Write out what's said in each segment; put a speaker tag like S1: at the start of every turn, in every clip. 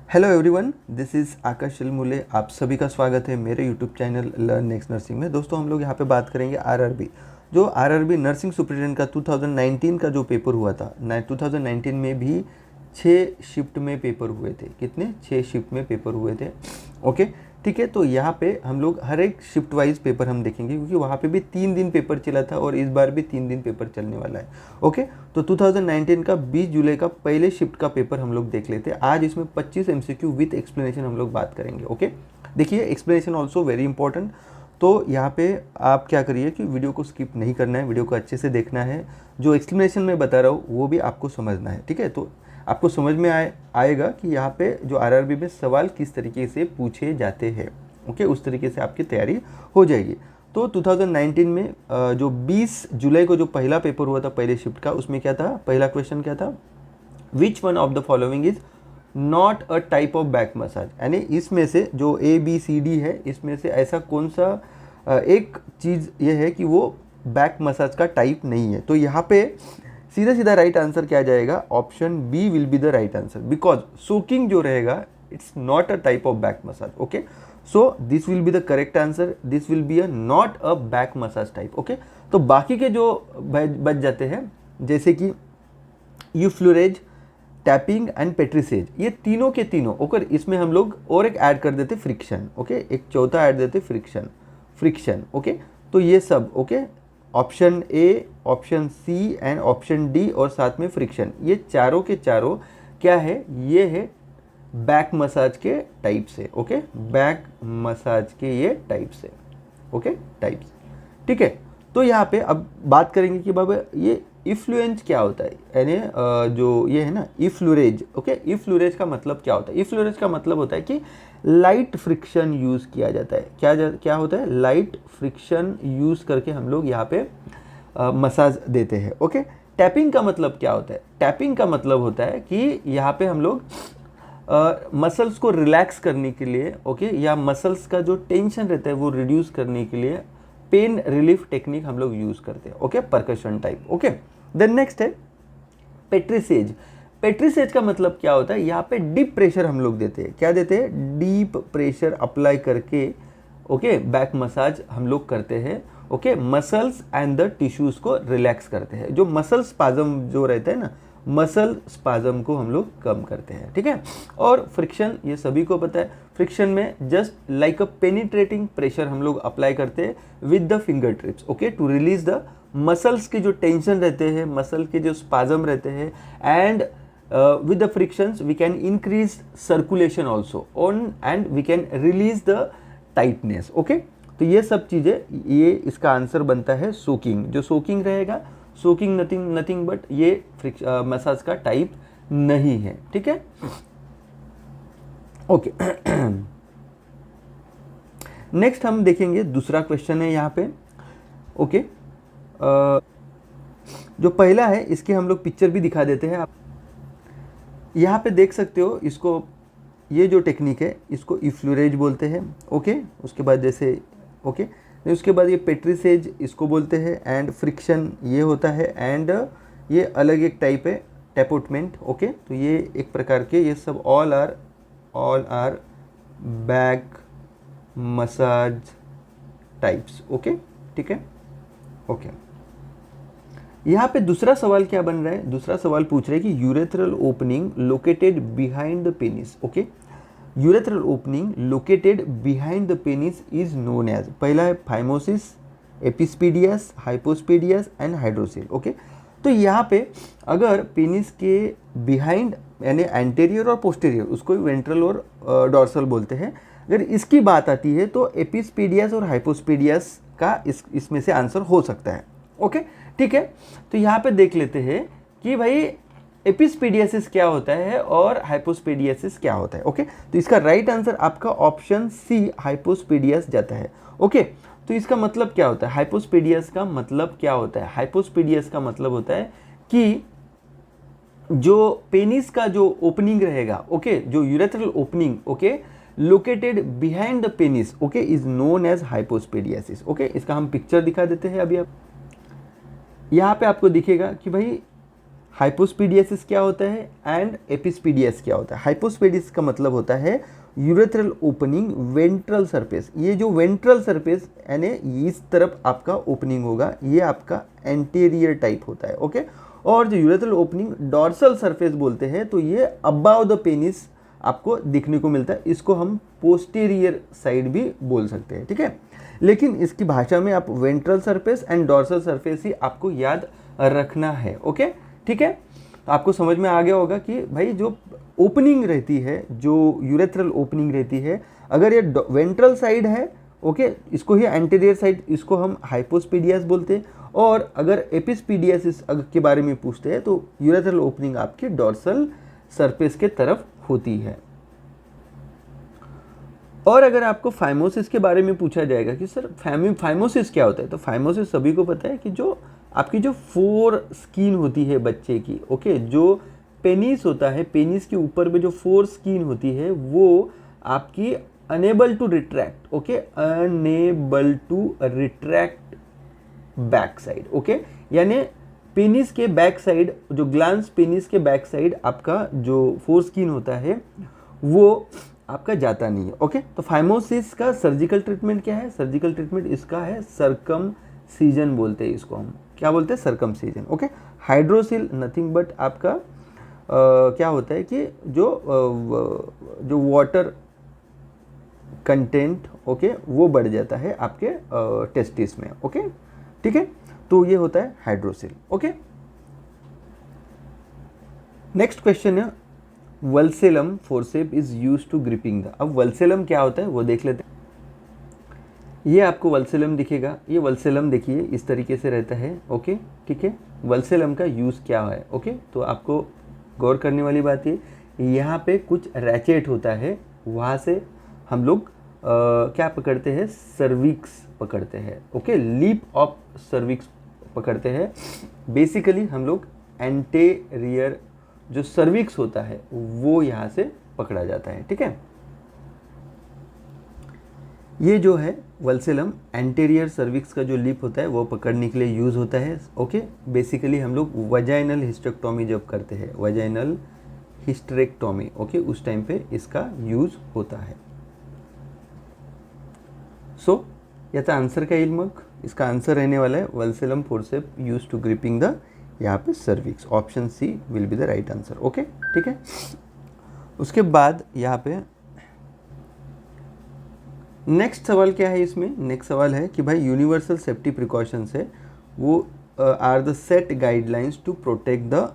S1: Hello everyone, this is आकाश शिलमुले। आप सभी का स्वागत है मेरे YouTube channel learn next nursing में। दोस्तों, हम लोग यहाँ पे बात करेंगे आरआरबी। जो आरआरबी नर्सिंग सुपरिटेंडेंट का 2019 का जो पेपर हुआ था, 2019 में भी 6 शिफ्ट में पेपर हुए थे। कितने? 6 शिफ्ट में पेपर हुए थे। ओके, ठीक है। तो यहाँ पे हम लोग हर एक शिफ्ट वाइज पेपर हम देखेंगे, क्योंकि वहाँ पे भी 3 दिन पेपर चला था और इस बार भी 3 दिन पेपर चलने वाला है। ओके, तो 2019 का 20 जुलाई का पहले शिफ्ट का पेपर हम लोग देख लेते हैं। आज इसमें 25 एमसीक्यू विथ एक्सप्लेनेशन हम लोग बात करेंगे। ओके, देखिए, एक्सप्लेनेशन ऑल्सो वेरी इंपॉर्टेंट। तो यहाँ पे आप क्या करिए कि वीडियो को स्किप नहीं करना है, वीडियो को अच्छे से देखना है। जो एक्सप्लेनेशन मैं बता रहा हूँ वो भी आपको समझना है, ठीक है। तो आपको समझ में आएगा कि यहाँ पे जो आरआरबी में सवाल किस तरीके से पूछे जाते हैं। ओके, उस तरीके से आपकी तैयारी हो जाएगी। तो 2019 में जो 20 जुलाई को जो पहला पेपर हुआ था पहले शिफ्ट का, उसमें क्या था? पहला क्वेश्चन क्या था? Which one of the following is not a type of back massage. यानी इसमें से जो ABCD है, इसमें से ऐसा कौन सा एक चीज़ ये है कि वो बैक मसाज का टाइप नहीं है। तो यहाँ पे सीधा सीधा राइट आंसर क्या जाएगा? Option B will be the right answer, because soaking जो रहेगा it's not a type of back massage. Okay, so this will be the correct answer. This will be a not a back massage type. Okay, तो बाकी के जो बच जाते हैं, जैसे कि यूफ्लोरेज, टैपिंग एंड पेट्रिसेज, ये तीनों के तीनों। ओके, इसमें हम लोग और एक ऐड कर देते फ्रिक्शन। ओके, एक चौथा ऐड देते फ्रिक्शन। ओके, तो ये सब okay, option A, option C and option D और साथ में फ्रिक्शन, ये चारों के चारों क्या है? ये है बैक मसाज के टाइप से। ओके, बैक मसाज के ये टाइप से। ओके, टाइप्स, ठीक है। तो यहाँ पे अब बात करेंगे कि बाबा ये इफ्लुएंस क्या होता है, यानी जो ये है ना इफ्लुरेज। ओके, इफ्लुरेज का मतलब क्या होता है? इफ्लुरेज का मतलब होता है कि लाइट फ्रिक्शन यूज़ किया जाता है। क्या होता है? लाइट फ्रिक्शन यूज़ करके हम लोग यहाँ पे मसाज देते हैं। ओके, टैपिंग का मतलब क्या होता है? टैपिंग का मतलब होता है कि यहाँ पे हम लोग मसल्स को रिलैक्स करने के लिए, ओके, या मसल्स का जो टेंशन रहता है वो रिड्यूस करने के लिए पेन रिलीफ टेक्निक हम लोग यूज़ करते हैं। Okay, percussion type. Okay, then next है पेट्रिसेज। पेट्रिसेज का मतलब क्या होता है? यहाँ पे डीप प्रेशर हम लोग देते हैं। क्या देते हैं? डीप प्रेशर अप्लाई करके ओके, बैक मसाज हम लोग करते हैं। Okay, muscles and the tissues को रिलैक्स करते हैं। जो मसल स्पाजम जो रहता है ना, मसल स्पाजम को हम लोग कम करते हैं, ठीक है। और फ्रिक्शन, ये सभी को पता है, फ्रिक्शन में just like a penetrating pressure हम लोग अप्लाई करते हैं with the finger tips. Okay, to release the muscles के जो टेंशन रहते हैं, मसल के जो स्पाजम रहते हैं, and with the frictions we can increase circulation also on and we can release the tightness. Okay, तो ये सब चीज़ें, ये इसका आंसर बनता है सोकिंग। जो सोकिंग रहेगा, सोकिंग नथिंग बट ये मसाज का टाइप नहीं है, ठीक है। ओके, नेक्स्ट हम देखेंगे दूसरा क्वेश्चन है यहाँ पे। ओके, जो पहला है इसके हम लोग पिक्चर भी दिखा देते हैं। आप यहाँ पे देख सकते हो इसको, ये जो टेक्निक है इसको इफ्लुरेज बोलते हैं। ओके, उसके बाद जैसे ओके, उसके बाद ये पेट्रिसेज इसको बोलते हैं, एंड फ्रिक्शन ये होता है, एंड ये अलग एक टाइप है टैपोटमेंट। ओके, तो ये एक प्रकार के, ये सब all are back massage types. Okay, ठीक है। ओके, यहाँ पे दूसरा सवाल क्या बन रहा है? दूसरा सवाल पूछ रहे हैं कि urethral opening located behind the penis. Okay, urethral opening located behind the penis is known as, पहला है phimosis, epispadias, hypospadias and hydrocele. Okay, तो यहाँ पे अगर पेनिस के बिहाइंड यानी एंटेरियर और पोस्टेरियर, उसको वेंट्रल और डॉर्सल बोलते हैं, अगर इसकी बात आती है तो एपिस्पीडियस और हाइपोस्पीडियस का इसमें से आंसर हो सकता है। ओके, ठीक है। तो यहाँ पे देख लेते हैं कि भाई एपिस्पीडियासिस क्या होता है और हाइपोस्पीडियासिस क्या होता है। ओके, तो इसका राइट आंसर आपका ऑप्शन सी हाइपोस्पीडियस जाता है। ओके, तो इसका मतलब क्या होता है? हाइपोस्पीडियस का मतलब क्या होता है? हाइपोस्पीडियस का मतलब होता है कि जो पेनिस का जो ओपनिंग रहेगा, ओके, जो urethral opening, okay, located behind the penis, okay, is known as hypospadias. Okay, इसका हम पिक्चर दिखा देते हैं अभी। आप यहाँ पे आपको दिखेगा कि भाई हाइपोस्पीडियसिस क्या होता है एंड एपिस्पीडियस क्या होता है। हाइपोस्पीडियस का मतलब होता है यूरेथ्रल ओपनिंग वेंट्रल सरफेस। ये जो वेंट्रल सरफेस यानी इस तरफ आपका ओपनिंग होगा, ये आपका एंटीरियर टाइप होता है। ओके, और जो यूरेथ्रल ओपनिंग डॉर्सल सरफेस बोलते हैं, तो ये अबाव द पेनिस आपको दिखने को मिलता है। इसको हम पोस्टीरियर साइड भी बोल सकते हैं, ठीक है। लेकिन इसकी भाषा में आप ventral surface and dorsal surface ही आपको याद रखना है। ओके, ठीक है। तो आपको समझ में आ गया होगा कि भाई जो ओपनिंग रहती है, जो यूरेथ्रल ओपनिंग रहती है, अगर ये वेंट्रल साइड है, ओके, इसको ही एंटीरियर साइड, इसको हम हाइपोस्पीडियस बोलते हैं। और अगर एपिस्पीडियसिस के बारे में पूछते हैं तो यूरेथ्रल ओपनिंग आपके डॉर्सल सरफेस के तरफ होती है। और अगर आपको फाइमोसिस के बारे में पूछा जाएगा कि सर फाइमोसिस क्या होता है, तो फाइमोसिस सभी को पता है कि जो आपकी जो फोर स्किन होती है बच्चे की, ओके, जो पेनिस होता है, पेनिस के ऊपर में जो फोर स्किन होती है वो आपकी unable to retract, okay, unable to retract back side, okay, यानी पेनिस के बैक साइड, जो ग्लांस पेनिस के बैक साइड आपका जो फोर स्किन होता है वो आपका जाता नहीं है। ओके, तो फाइमोसिस का सर्जिकल ट्रीटमेंट क्या है? सर्जिकल ट्रीटमेंट इसका है सर्कमसीजन बोलते हैं इसको हम। क्या बोलते हैं? Circumcision. Okay, hydroxyl nothing but आपका क्या होता है कि जो वाटर कंटेंट, ओके, वो बढ़ जाता है आपके टेस्टिस में। ओके, ठीक है, तो ये होता है हाइड्रोसिल। ओके, नेक्स्ट क्वेश्चन है vulsellum forcep is use to gripping the. अब वल्सेलम क्या होता है वो देख लेते हैं। ये आपको वल्सेलम दिखेगा, ये वल्सेलम देखिए इस तरीके से रहता है। ओके, ठीक है, वल्सेलम का यूज़ क्या है? ओके, तो आपको गौर करने वाली बात ये, यहाँ पे कुछ रैचेट होता है, वहाँ से हम लोग क्या पकड़ते हैं? सर्विक्स पकड़ते हैं। ओके, लीप ऑफ सर्विक्स पकड़ते हैं। बेसिकली हम लोग एंटीरियर जो सर्विक्स होता है वो यहाँ से पकड़ा जाता है, ठीक है। ये जो है वल्सेलम एंटीरियर सर्विक्स का जो लिप होता है वो पकड़ने के लिए यूज़ होता है। ओके, बेसिकली हम लोग वजाइनल हिस्टेक्टोमी जब करते हैं, वजाइनल हिस्टेरेक्टोमी, ओके, उस टाइम पे इसका यूज़ होता है। सो याचा आंसर काय येईल मग? इसका आंसर रहने वाला है vulsellum forcep use to gripping the, यहाँ पे cervix. Option C will be the right answer. Okay, ठीक है। उसके बाद यहाँ पे नेक्स्ट सवाल क्या है इसमें? नेक्स्ट सवाल है कि भाई यूनिवर्सल सेफ्टी प्रिकॉशंस है वो are the set guidelines to protect the,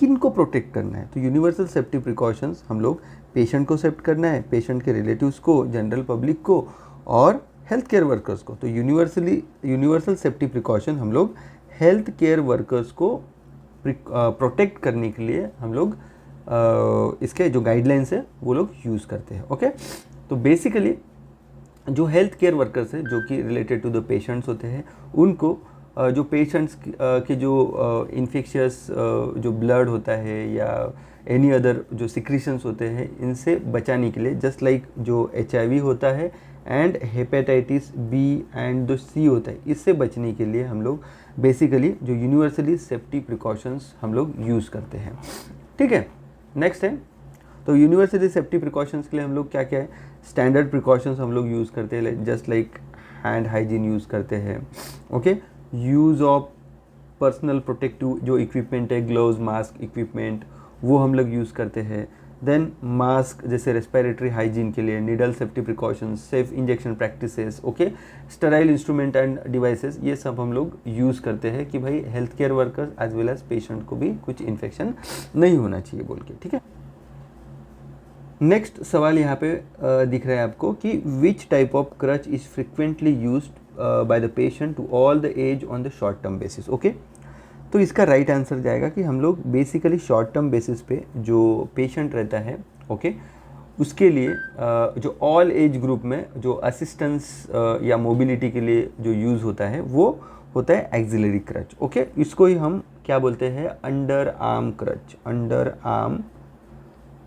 S1: किन को प्रोटेक्ट करना है? तो यूनिवर्सल सेफ्टी प्रिकॉशंस हम लोग पेशेंट को सेफ्ट करना है, पेशेंट के रिलेटिव्स को, जनरल पब्लिक को और हेल्थ केयर वर्कर्स को। तो यूनिवर्सल सेफ्टी प्रिकॉशन हम लोग हेल्थ केयर वर्कर्स को प्रोटेक्ट करने के लिए हम लोग इसके जो गाइडलाइंस है वो लोग यूज़ करते हैं। ओके, तो बेसिकली जो हेल्थ केयर वर्कर्स हैं जो कि रिलेटेड टू द पेशेंट्स होते हैं, उनको जो पेशेंट्स के जो इन्फेक्शियस जो ब्लड होता है या एनी अदर जो सिक्रीशंस होते हैं, इनसे बचाने के लिए, जस्ट लाइक जो HIV होता है एंड हेपेटाइटिस B एंड जो C होता है, इससे बचने के लिए हम लोग बेसिकली जो यूनिवर्सली सेफ्टी प्रिकॉशंस हम लोग यूज़ करते हैं, ठीक है। नेक्स्ट है, तो यूनिवर्सली सेफ्टी प्रिकॉशंस के लिए हम लोग क्या क्या है? स्टैंडर्ड प्रिकॉशंस हम लोग यूज़ करते हैं, just like hand hygiene use करते हैं। Okay, use of personal protective जो इक्विपमेंट है, ग्लव्स, मास्क, इक्विपमेंट, वो हम लोग यूज़ करते हैं। देन मास्क जैसे रेस्पिरेटरी हाइजीन के लिए, needle safety precautions, safe injection practices, okay, sterile instrument and devices, ये सब हम लोग यूज़ करते हैं कि भाई health care workers as well as patient को भी कुछ इन्फेक्शन नहीं होना चाहिए बोल के, ठीक है। नेक्स्ट सवाल यहाँ पे दिख रहा है आपको कि which type of crutch is frequently used by the patient to all the age on the short term basis. Okay, तो इसका राइट आंसर जाएगा कि हम लोग बेसिकली शॉर्ट टर्म बेसिस पे जो पेशेंट रहता है, ओके, उसके लिए जो ऑल एज ग्रुप में जो असिस्टेंस या मोबिलिटी के लिए जो यूज़ होता है वो होता है एक्सिलरी क्रच। ओके, इसको ही हम क्या बोलते हैं? Under arm crutch, under arm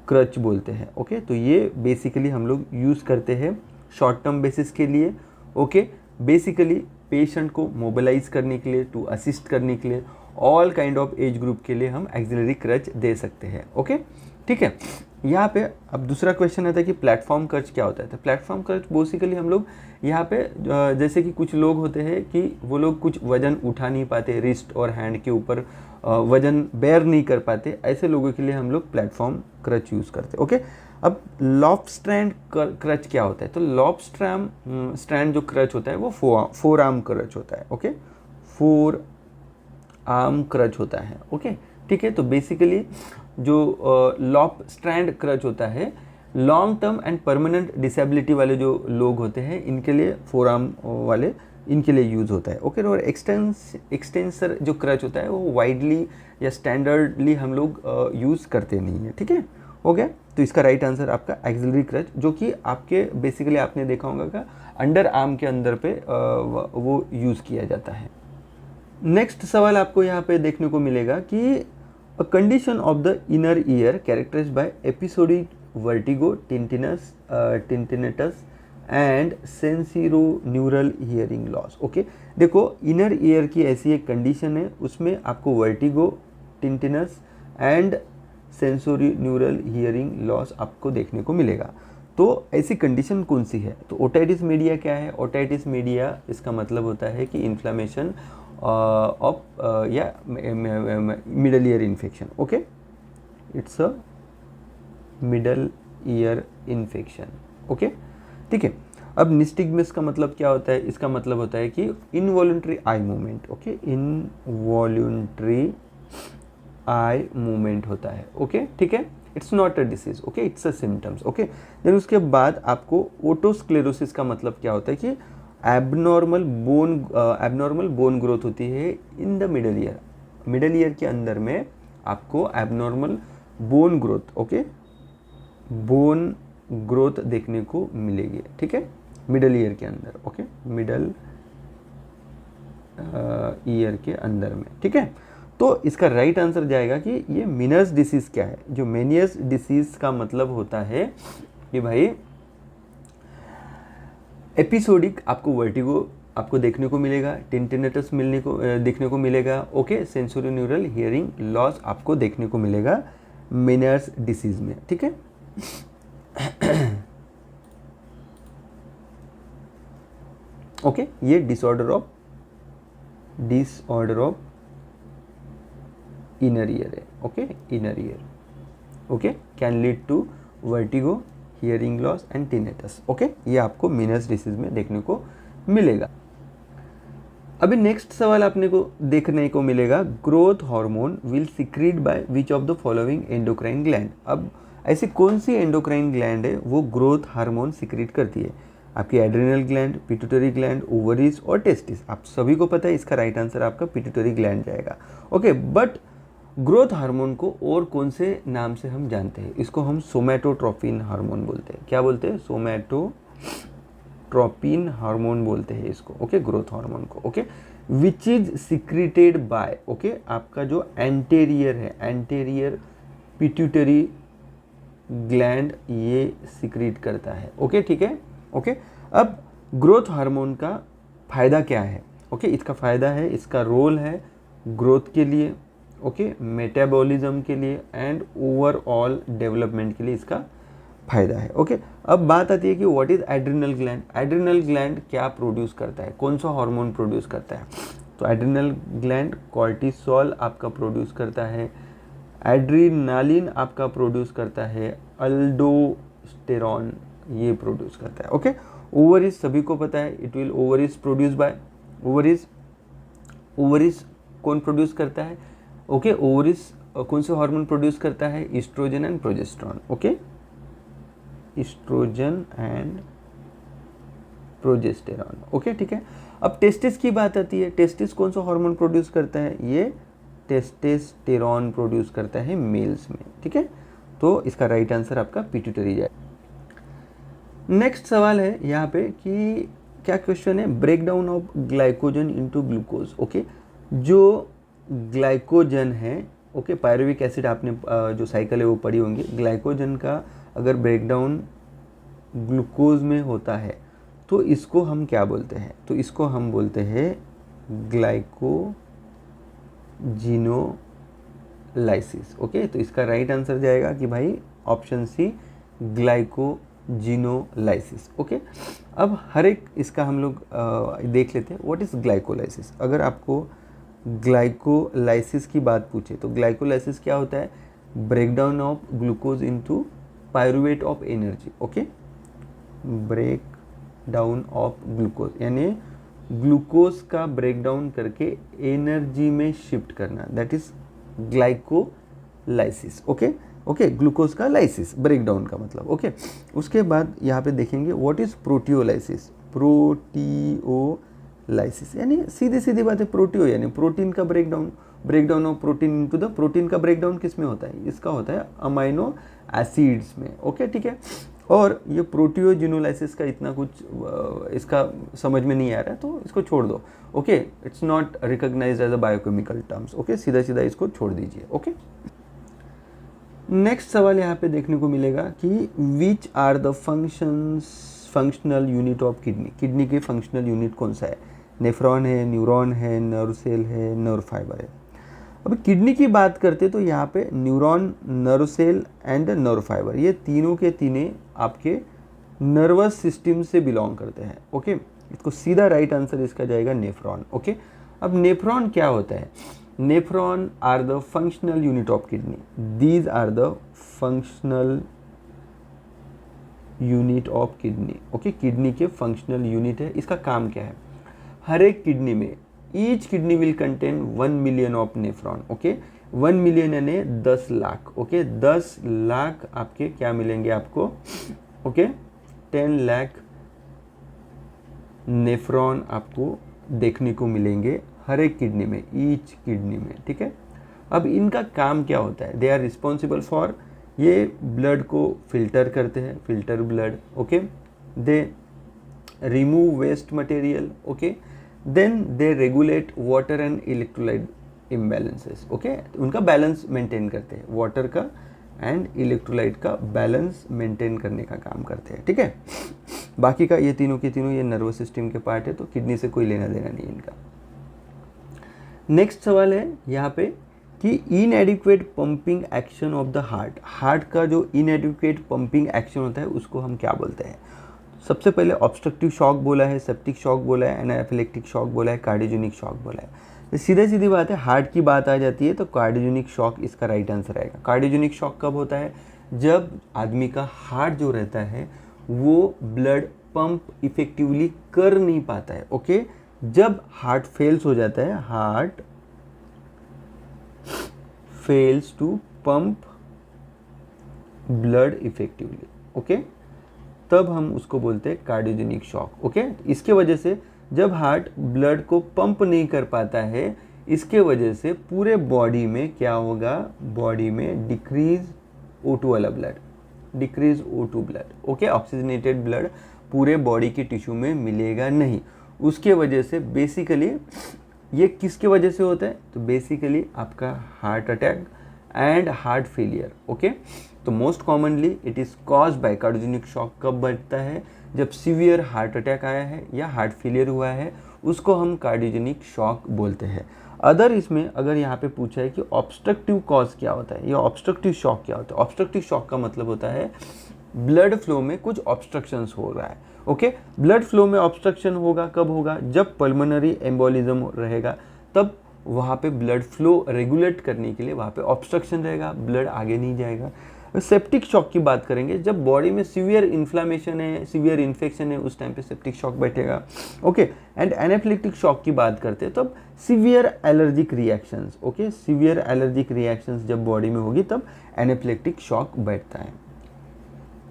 S1: crutch बोलते हैं। ओके, तो ये बेसिकली हम लोग यूज़ करते हैं शॉर्ट टर्म बेसिस के लिए। ओके, बेसिकली पेशेंट को मोबिलाइज करने के लिए, टू असिस्ट करने के लिए, all kind of age group के लिए हम एक्सिलरी क्रच दे सकते हैं। ओके, ठीक है। यहाँ पे अब दूसरा क्वेश्चन आता है कि प्लेटफॉर्म क्रच क्या होता है। तो प्लेटफॉर्म क्रच बेसिकली हम लोग यहाँ पे जैसे कि कुछ लोग होते हैं कि वो लोग कुछ वजन उठा नहीं पाते, रिस्ट और हैंड के ऊपर वजन बेयर नहीं कर पाते, ऐसे लोगों के लिए हम लोग प्लेटफॉर्म क्रच यूज़ करते हैं। ओके, अब लॉब स्ट्रैंड क्रच क्या होता है। तो लॉब स्ट्रैंड जो क्रच होता है वो फोर आर्म क्रच होता है। ओके, फोर आर्म क्रच होता है। ओके, ठीक है। तो बेसिकली जो लॉब स्ट्रैंड क्रच होता है, long term and permanent disability वाले जो लोग होते हैं इनके लिए, फोर आर्म वाले इनके लिए यूज़ होता है। ओके, और एक्सटेंसर जो क्रच होता है वो वाइडली या स्टैंडर्डली हम लोग यूज़ करते नहीं है। ठीक है, हो गया। तो इसका राइट आंसर आपका एक्सिलरी क्रच, जो कि आपके बेसिकली आपने देखा होगा कि अंडर आर्म के अंदर पे वो यूज़ किया जाता है। नेक्स्ट सवाल आपको यहाँ पे देखने को मिलेगा कि a condition of the inner ear characterized by episodic vertigo, tinnitus and sensorineural hearing loss. Okay, देखो इनर ईयर की ऐसी एक कंडीशन है, उसमें आपको vertigo, tinnitus and sensorineural hearing loss आपको देखने को मिलेगा। तो ऐसी कंडीशन कौन सी है। तो ओटाइटिस मीडिया क्या है। ओटाइटिस मीडिया इसका मतलब होता है कि इन्फ्लामेशन ऑफ या middle ear infection. Okay, it's a middle ear infection. Okay, ठीक है। अब निस्टिग्मिस का मतलब क्या होता है। इसका मतलब होता है कि involuntary eye movement. Okay, involuntary eye movement होता है। ओके, ठीक है। It's not a disease. Okay, it's a symptoms. Okay, then उसके बाद आपको ओटोस्क्लेरोसिस का मतलब क्या होता है कि एबनॉर्मल बोन ग्रोथ होती है in the middle ear. Middle ear के अंदर में आपको abnormal bone growth, okay, bone growth देखने को मिलेगी। ठीक है, मिडल ईयर के अंदर। ओके, मिडल ईयर के अंदर में। ठीक है, तो इसका राइट आंसर जाएगा कि ये मेनियर्स डिसीज क्या है। जो मेनियर्स डिसीज का मतलब होता है कि भाई एपिसोडिक आपको वर्टिगो आपको देखने को मिलेगा, टिंटिनेटस देखने को मिलेगा। Okay, sensory neural hearing loss आपको देखने को मिलेगा मेनियर्स डिसीज में। ठीक है, ओके, ये डिसऑर्डर ऑफ इनर ईयर है। Okay, inner ear, okay, can lead to vertigo, hearing loss and tinnitus. Okay, ये आपको मेनियर्स डिसीज में देखने को मिलेगा। अभी नेक्स्ट सवाल आपने को देखने को मिलेगा, growth hormone will secrete by which of the following endocrine gland. अब ऐसी कौन सी एंडोक्राइन ग्लैंड है वो ग्रोथ हार्मोन सिक्रीट करती है। आपकी adrenal gland, pituitary gland, ovaries और टेस्टिस। आप सभी को पता है इसका राइट आंसर आपका पिट्यूटरी ग्लैंड जाएगा। ओके, बट ग्रोथ हार्मोन को और कौन से नाम से हम जानते हैं। इसको हम सोमैटोट्रोपिन हार्मोन बोलते हैं। क्या बोलते हैं, सोमैटोट्रोपिन हार्मोन बोलते हैं इसको। ओके, ग्रोथ हार्मोन को। Okay, which is secreted by, okay, आपका जो एंटेरियर है, एंटेरियर पिट्यूटरी ग्लैंड ये सिक्रीट करता है। ओके, ठीक है। ओके, अब ग्रोथ हार्मोन का फायदा क्या है। ओके, इसका फायदा है, इसका रोल है ग्रोथ के लिए, ओके, मेटाबॉलिज्म के लिए एंड ओवरऑल डेवलपमेंट के लिए इसका फायदा है। ओके, अब बात आती है कि what is adrenal gland. Adrenal gland क्या प्रोड्यूस करता है, कौन सा हार्मोन प्रोड्यूस करता है। तो एड्रिनल ग्लैंड कॉर्टिसोल आपका प्रोड्यूस करता है, एड्रीनालिन आपका प्रोड्यूस करता है, अल्डोस्टेरॉन ये प्रोड्यूस करता है। ओके, ओवरीज सभी को पता है, it will ovaries produce by ovaries कौन प्रोड्यूस करता है। ओके, ओवरीज कौन से हार्मोन प्रोड्यूस करता है, oestrogen and progesterone. Okay, oestrogen and progesterone. Okay, ठीक है। अब टेस्टिस की बात आती है, टेस्टिस कौन सा हार्मोन प्रोड्यूस करता है, ये टेस्टेस्टेरॉन प्रोड्यूस करता है मेल्स में। ठीक है, तो इसका राइट आंसर आपका पिट्यूटरी जाए। नेक्स्ट सवाल है यहाँ पे कि क्या क्वेश्चन है, break down of glycogen into glucose. Okay, जो ग्लाइकोजन है, ओके, पायरुविक एसिड आपने जो साइकिल है वो पढ़ी होंगी। ग्लाइकोजन का अगर ब्रेकडाउन ग्लूकोज में होता है तो इसको हम क्या बोलते हैं। तो इसको हम बोलते हैं जीनोलाइसिस। ओके, तो इसका राइट आंसर जाएगा कि भाई ऑप्शन सी, ग्लाइकोजीनोलाइसिस। ओके, अब हर एक इसका हम लोग देख लेते हैं व्हाट इज ग्लाइकोलाइसिस। अगर आपको ग्लाइकोलाइसिस की बात पूछे तो ग्लाइकोलाइसिस क्या होता है? Breakdown of glucose into pyruvate of energy. Okay, break down of glucose यानी ग्लूकोज का ब्रेकडाउन करके एनर्जी में शिफ्ट करना, that is glycolysis. Okay okay, glucose का लाइसिस, ब्रेकडाउन का मतलब। ओके, उसके बाद यहाँ पे देखेंगे व्हाट इज प्रोटियोलाइसिस। प्रोटियोलाइसिस यानी सीधी सीधी बात है, प्रोटियो यानी प्रोटीन का breakdown, breakdown of protein into the, protein का ब्रेकडाउन किस में होता है? इसका होता है अमाइनो एसिड्स में। ओके, ठीक है। और ये प्रोटियोजिनोलाइसिस का इतना कुछ इसका समझ में नहीं आ रहा है तो इसको छोड़ दो। Okay, it's not recognised as a biochemical terms. Okay, सीधा सीधा इसको छोड़ दीजिए। ओके, नेक्स्ट सवाल यहाँ पे देखने को मिलेगा कि which are the functional unit of kidney. Kidney के फंक्शनल यूनिट कौन सा है? नेफ्रॉन है, न्यूरॉन है, नर्व सेल है, नर्व फाइबर है। अब किडनी की बात करते तो यहाँ पे neuron, nerve cell and nerve fibre, ये तीनों के तीनों आपके नर्वस सिस्टम से बिलोंग करते हैं। ओके, इसको सीधा राइट आंसर इसका जाएगा नेफ्रॉन। ओके, अब नेफ्रॉन क्या होता है? Nephron are the functional unit of kidney, these are the functional unit of kidney. Okay, kidney के फंक्शनल यूनिट है। इसका काम क्या है? हर एक किडनी में each kidney will contain 1 million of nephron. Okay, 1 million यानी 10 लाख। ओके, 10 लाख आपके क्या मिलेंगे आपको? ओके, 10 लाख नेफ्रॉन आपको देखने को मिलेंगे हर एक किडनी में, ईच किडनी में। ठीक है, अब इनका काम क्या होता है? दे आर रिस्पॉन्सिबल फॉर, ये ब्लड को फिल्टर करते हैं, filter blood. Okay, they remove waste material. Okay, then they regulate water and electrolyte imbalances. Okay, उनका बैलेंस मेंटेन करते हैं, वाटर का एंड इलेक्ट्रोलाइट का बैलेंस मेंटेन करने का काम करते हैं। ठीक है, बाकी का ये तीनों के तीनों ये नर्वस सिस्टम के पार्ट है, तो किडनी से कोई लेना देना नहीं इनका। नेक्स्ट सवाल है यहाँ पे कि इनएडिक्वेट pumping action of the heart. Heart का जो इनएडिक्वेट पंपिंग एक्शन होता है उसको हम क्या बोलते हैं? सबसे पहले ऑब्स्ट्रक्टिव शॉक बोला है, सेप्टिक शॉक बोला है, एनाफिलेक्टिक शॉक बोला है, कार्डियोजेनिक शॉक बोला है। तो सीधा सीधी बात है, हार्ट की बात आ जाती है तो कार्डियोजेनिक शॉक इसका राइट आंसर आएगा। कार्डियोजेनिक शॉक कब होता है? जब आदमी का हार्ट जो रहता है वो ब्लड पंप इफेक्टिवली कर नहीं पाता है। ओके, जब हार्ट फेल्स हो जाता है, heart fails to pump blood effectively. Okay, तब हम उसको बोलते हैं कार्डियोजेनिक शॉक। ओके, इसके वजह से जब हार्ट ब्लड को पंप नहीं कर पाता है, इसके वजह से पूरे बॉडी में क्या होगा? बॉडी में डिक्रीज O2 वाला blood, decrease O2 blood. Okay, oxygenated blood पूरे बॉडी के टिश्यू में मिलेगा नहीं। उसके वजह से बेसिकली ये किसके वजह से होता है? तो बेसिकली आपका heart attack and heart failure. Okay, तो most commonly it is caused by cardiogenic shock कब बढ़ता है? जब सीवियर हार्ट अटैक आया है या हार्ट फेलियर हुआ है, उसको हम कार्डियोजेनिक शॉक बोलते हैं। अदर इसमें अगर यहाँ पे पूछा है कि ऑब्स्ट्रक्टिव कॉज क्या होता है या ऑब्स्ट्रक्टिव शॉक क्या होता है? ऑब्स्ट्रक्टिव शॉक का मतलब होता है ब्लड फ्लो में कुछ ऑब्स्ट्रक्शंस हो रहा है। ओके, ब्लड फ्लो में ऑब्स्ट्रक्शन होगा कब होगा? जब पल्मोनरी एम्बोलिज्म रहेगा, तब वहाँ पे ब्लड फ्लो रेगुलेट करने के लिए वहाँ पे ऑब्स्ट्रक्शन रहेगा, ब्लड आगे नहीं जाएगा। सेप्टिक शॉक की बात करेंगे, जब बॉडी में सीवियर इन्फ्लामेशन है, सीवियर इन्फेक्शन है, उस टाइम पे सेप्टिक शॉक बैठेगा। ओके, एंड एनाफिलेक्टिक शॉक की बात करते हैं तब severe allergic reactions. Okay, severe allergic reactions जब बॉडी में होगी तब एनाफिलेक्टिक शॉक बैठता है।